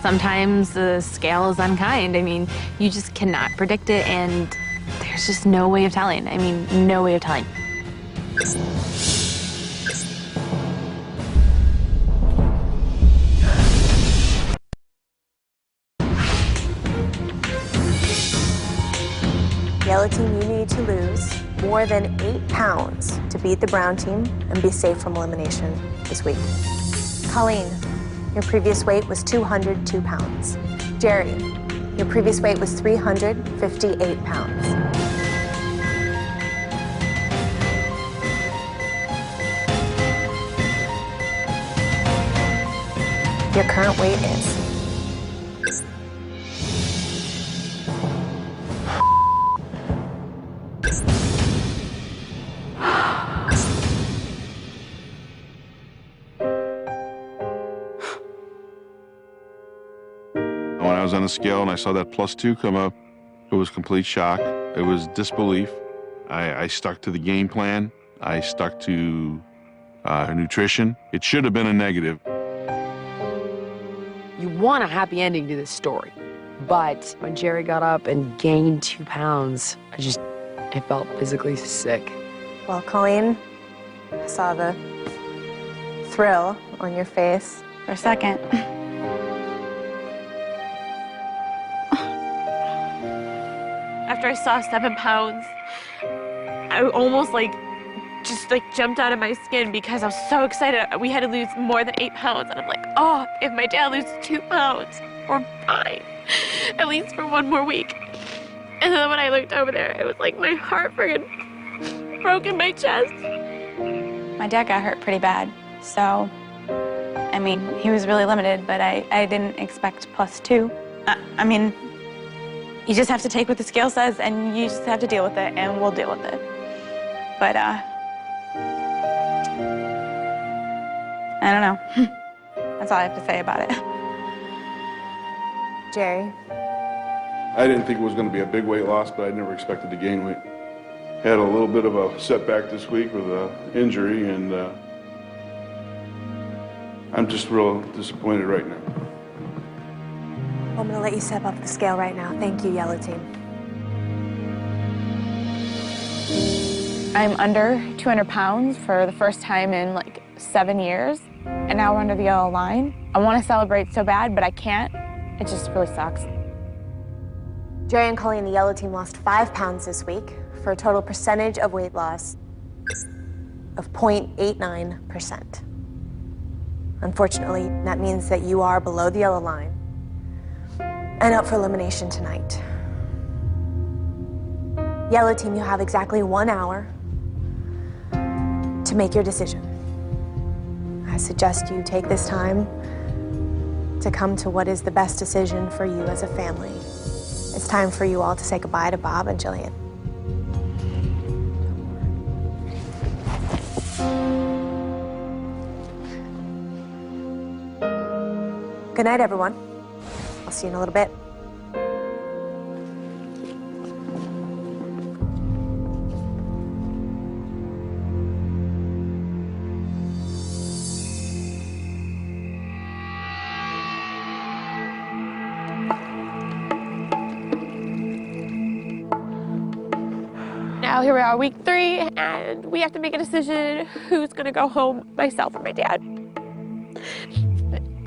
Sometimes the scale is unkind. I mean, you just cannot predict it, and there's just no way of telling. I mean, no way of telling. Yellow team, you need to lose more than 8 pounds to beat the brown team and be safe from elimination this week. Colleen, your previous weight was 202 pounds. Jerry, your previous weight was 358 pounds. Your current weight is... When I was on the scale and I saw that +2 come up, it was complete shock. It was disbelief. I stuck to the game plan. I stuck to nutrition. It should have been a negative. You want a happy ending to this story, but when Jerry got up and gained 2 pounds, I felt physically sick. Well, Colleen, I saw the thrill on your face. For a second. After I saw 7 pounds, I almost just jumped out of my skin because I was so excited. We had to lose more than 8 pounds, and I'm like, oh, if my dad loses 2 pounds, we're fine, at least for 1 more week. And then when I looked over there, it was like my heart friggin' broke in my chest. My dad got hurt pretty bad, so, I mean, he was really limited, but I didn't expect +2. I mean, you just have to take what the scale says, and you just have to deal with it, and we'll deal with it. But, I don't know. That's all I have to say about it. Jerry? I didn't think it was going to be a big weight loss, but I never expected to gain weight. Had a little bit of a setback this week with an injury, and I'm just real disappointed right now. I'm gonna let you step up the scale right now. Thank you, yellow team. I'm under 200 pounds for the first time in like 7 years, and now we're under the yellow line. I want to celebrate so bad, but I can't. It just really sucks. Jerry and Colleen, the yellow team, lost 5 pounds this week for a total percentage of weight loss of 0.89%. Unfortunately, that means that you are below the yellow line and up for elimination tonight. Yellow team, you have exactly 1 hour to make your decision. I suggest you take this time to come to what is the best decision for you as a family. It's time for you all to say goodbye to Bob and Jillian. Good night, everyone. I'll see you in a little bit. Now here we are, week 3, and we have to make a decision who's gonna go home, myself or my dad.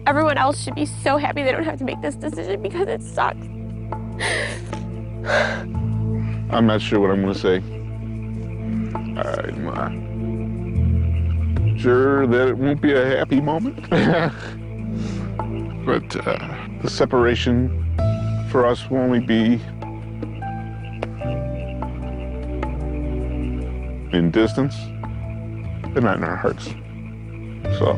Everyone else should be so happy they don't have to make this decision because it sucks. I'm not sure what I'm going to say. I'm sure that it won't be a happy moment. But the separation for us will only be in distance, but not in our hearts. So.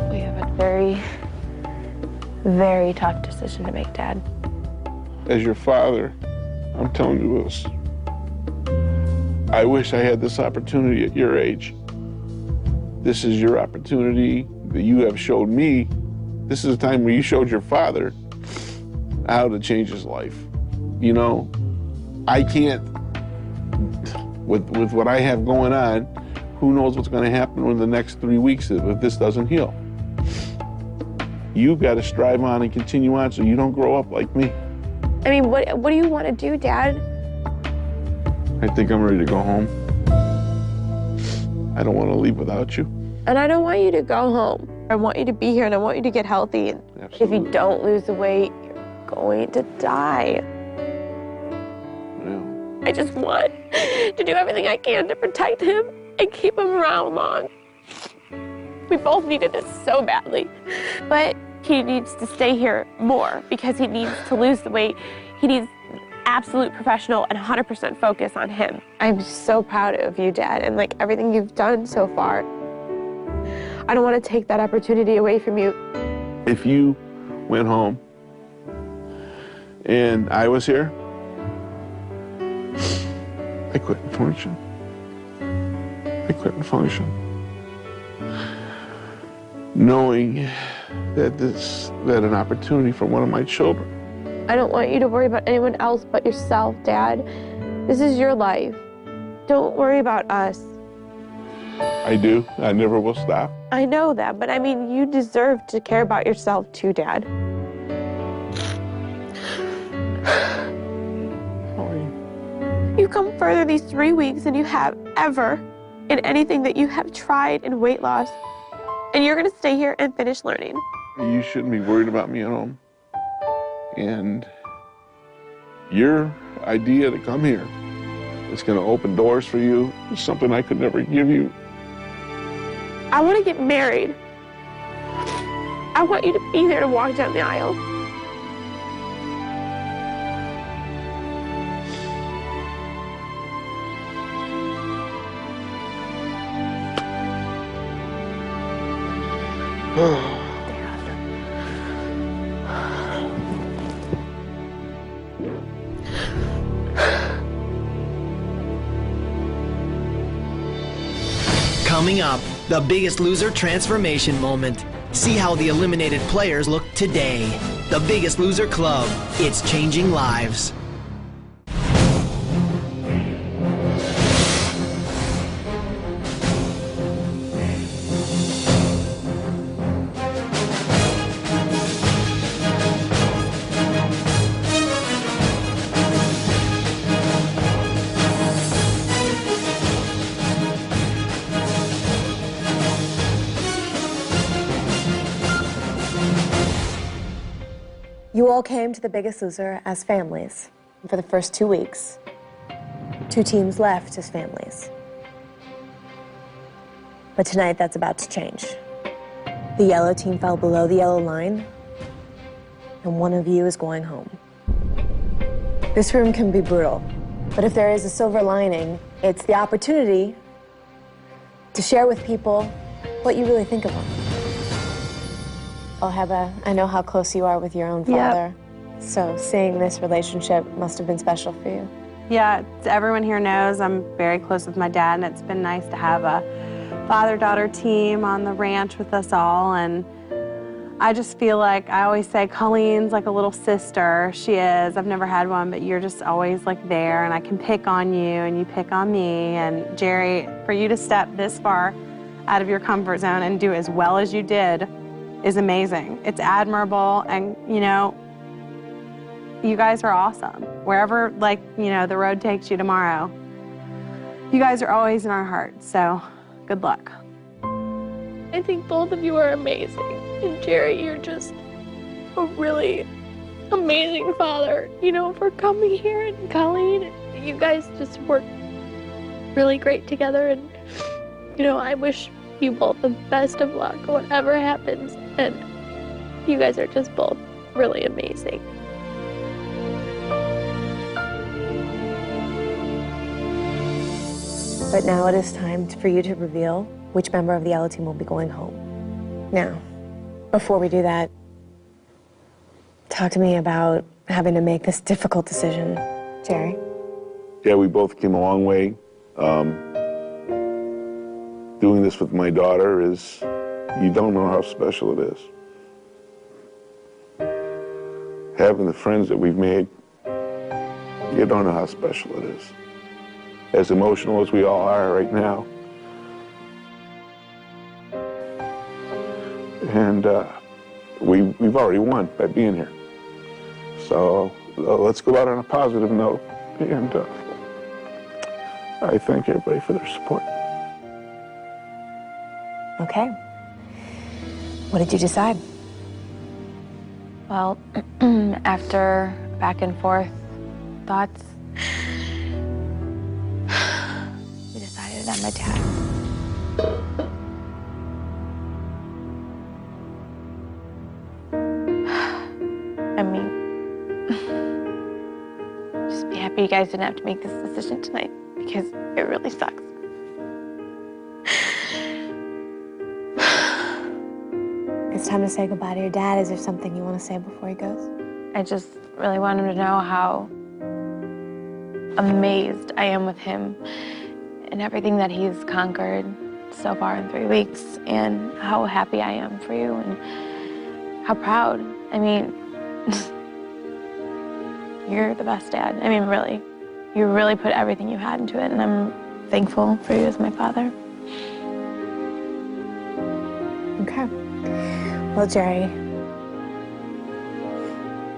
We have a very, very tough decision to make, Dad. As your father, I'm telling you this. I wish I had this opportunity at your age. This is your opportunity that you have showed me. This is the time where you showed your father how to change his life. You know, I can't, with what I have going on, who knows what's going to happen in the next 3 weeks if this doesn't heal. You've got to strive on and continue on so you don't grow up like me. I mean, what do you want to do, Dad? I think I'm ready to go home. I don't want to leave without you. And I don't want you to go home. I want you to be here, and I want you to get healthy. And if you don't lose the weight, you're going to die. Yeah. I just want to do everything I can to protect him and keep him around long. We both needed this so badly. But he needs to stay here more because he needs to lose the weight. He needs absolute professional and 100% focus on him. I'm so proud of you, Dad, and like everything you've done so far. I don't want to take that opportunity away from you. If you went home and I was here, I couldn't function. I couldn't function. Knowing that an opportunity for one of my children. I don't want you to worry about anyone else but yourself, Dad. This is your life. Don't worry about us. I do. I never will stop. I know that, but I mean, you deserve to care about yourself too, Dad. You've come further these 3 weeks than you have ever in anything that you have tried in weight loss. And you're gonna stay here and finish learning. You shouldn't be worried about me at home. And your idea to come here is gonna open doors for you. It's something I could never give you. I want to get married. I want you to be there to walk down the aisle. Coming up, the Biggest Loser transformation moment. See how the eliminated players look today. The Biggest Loser Club. It's changing lives. You all came to The Biggest Loser as families. For the first 2 weeks, 2 teams left as families. But tonight, that's about to change. The yellow team fell below the yellow line, and one of you is going home. This room can be brutal, but if there is a silver lining, it's the opportunity to share with people what you really think of them. Oh, Heba, I know how close you are with your own father. Yep. So seeing this relationship must have been special for you. Yeah, everyone here knows I'm very close with my dad, and it's been nice to have a father-daughter team on the ranch with us all. And I just feel like, I always say Colleen's like a little sister. She is. I've never had one, but you're just always like there, and I can pick on you and you pick on me. And Jerry, for you to step this far out of your comfort zone and do as well as you did is amazing. It's admirable, and you know, you guys are awesome. Wherever, like, you know, the road takes you tomorrow, you guys are always in our hearts, so good luck. I think both of you are amazing. And Jerry, you're just a really amazing father, you know, for coming here. And Colleen, you guys just work really great together. And, you know, I wish you both the best of luck, whatever happens. And you guys are just both really amazing. But now it is time for you to reveal which member of the yellow team will be going home. Now, before we do that, talk to me about having to make this difficult decision, Jerry. Yeah, we both came a long way. Doing this with my daughter is, you don't know how special it is. Having the friends that we've made, you don't know how special it is. As emotional as we all are right now. And we've already won by being here. So let's go out on a positive note. And I thank everybody for their support. Okay. What did you decide? Well, after back and forth thoughts, we decided on my dad. I mean, just be happy you guys didn't have to make this decision tonight, because it really sucks. It's time to say goodbye to your dad. Is there something you want to say before he goes? I just really want him to know how amazed I am with him and everything that he's conquered so far in 3 weeks, and how happy I am for you and how proud. I mean, you're the best dad. I mean, really. You really put everything you had into it, and I'm thankful for you as my father. Okay. Well, Jerry,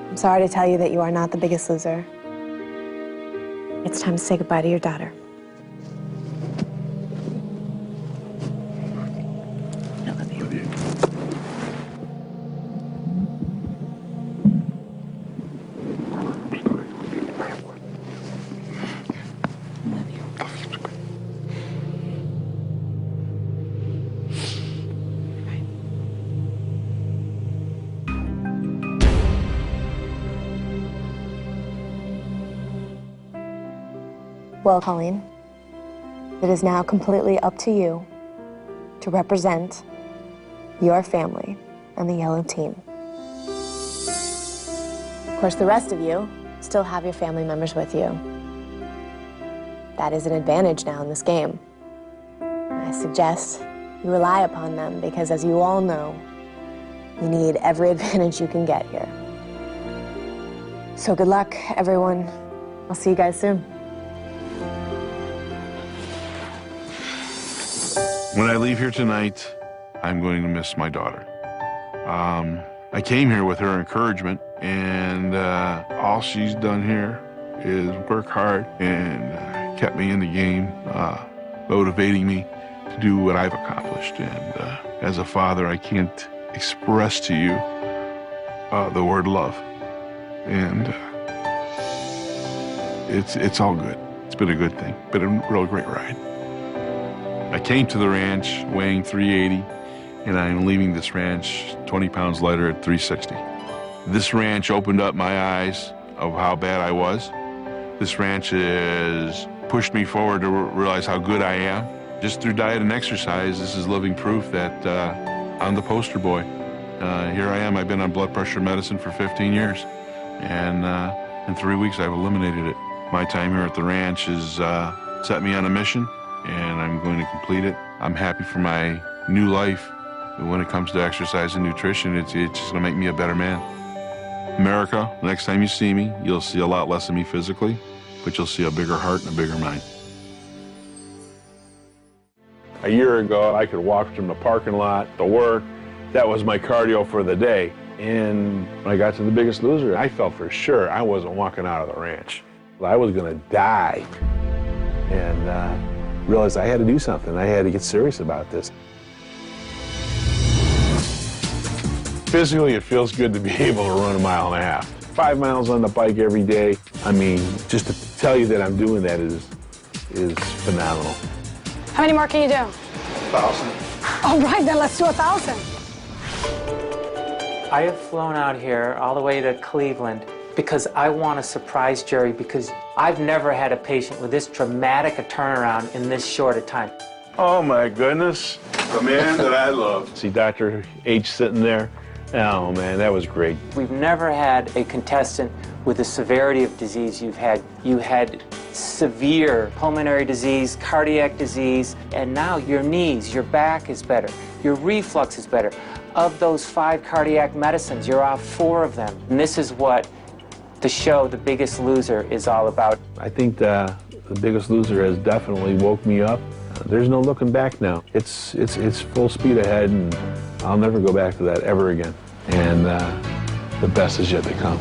I'm sorry to tell you that you are not the biggest loser. It's time to say goodbye to your daughter. I love you. Well, Colleen, it is now completely up to you to represent your family on the yellow team. Of course, the rest of you still have your family members with you. That is an advantage now in this game. I suggest you rely upon them because, as you all know, you need every advantage you can get here. So good luck, everyone. I'll see you guys soon. When I leave here tonight, I'm going to miss my daughter. I came here with her encouragement, and all she's done here is work hard and kept me in the game, motivating me to do what I've accomplished. And as a father, I can't express to you the word love. And it's all good. It's been a good thing. Been a real great ride. I came to the ranch weighing 380, and I'm leaving this ranch 20 pounds lighter at 360. This ranch opened up my eyes of how bad I was. This ranch has pushed me forward to realize how good I am. Just through diet and exercise, this is living proof that I'm the poster boy. Here I am. I've been on blood pressure medicine for 15 years, and in 3 weeks I've eliminated it. My time here at the ranch has set me on a mission, and I'm going to complete it. I'm happy for my new life. When it comes to exercise and nutrition, it's just going to make me a better man. America, next time you see me, you'll see a lot less of me physically, but you'll see a bigger heart and a bigger mind. A year ago, I could walk from the parking lot to work. That was my cardio for the day. And when I got to The Biggest Loser, I felt for sure I wasn't walking out of the ranch. I was going to die. And realized I had to do something. I had to get serious about this. Physically, it feels good to be able to run 1.5 miles. 5 miles on the bike every day. I mean, just to tell you that I'm doing that is phenomenal. How many more can you do? 1,000. All right, then let's do 1,000. I have flown out here all the way to Cleveland because I want to surprise Jerry, because I've never had a patient with this dramatic a turnaround in this short a time. Oh my goodness. The man that I love. See Dr. H sitting there? Oh man, that was great. We've never had a contestant with the severity of disease you've had. You had severe pulmonary disease, cardiac disease, and now your knees, your back is better, your reflux is better. Of those 5 cardiac medicines, you're off 4 of them. And this is what the show, The Biggest Loser, is all about. I think The Biggest Loser has definitely woke me up. There's no looking back now. It's full speed ahead, and I'll never go back to that ever again. And the best is yet to come.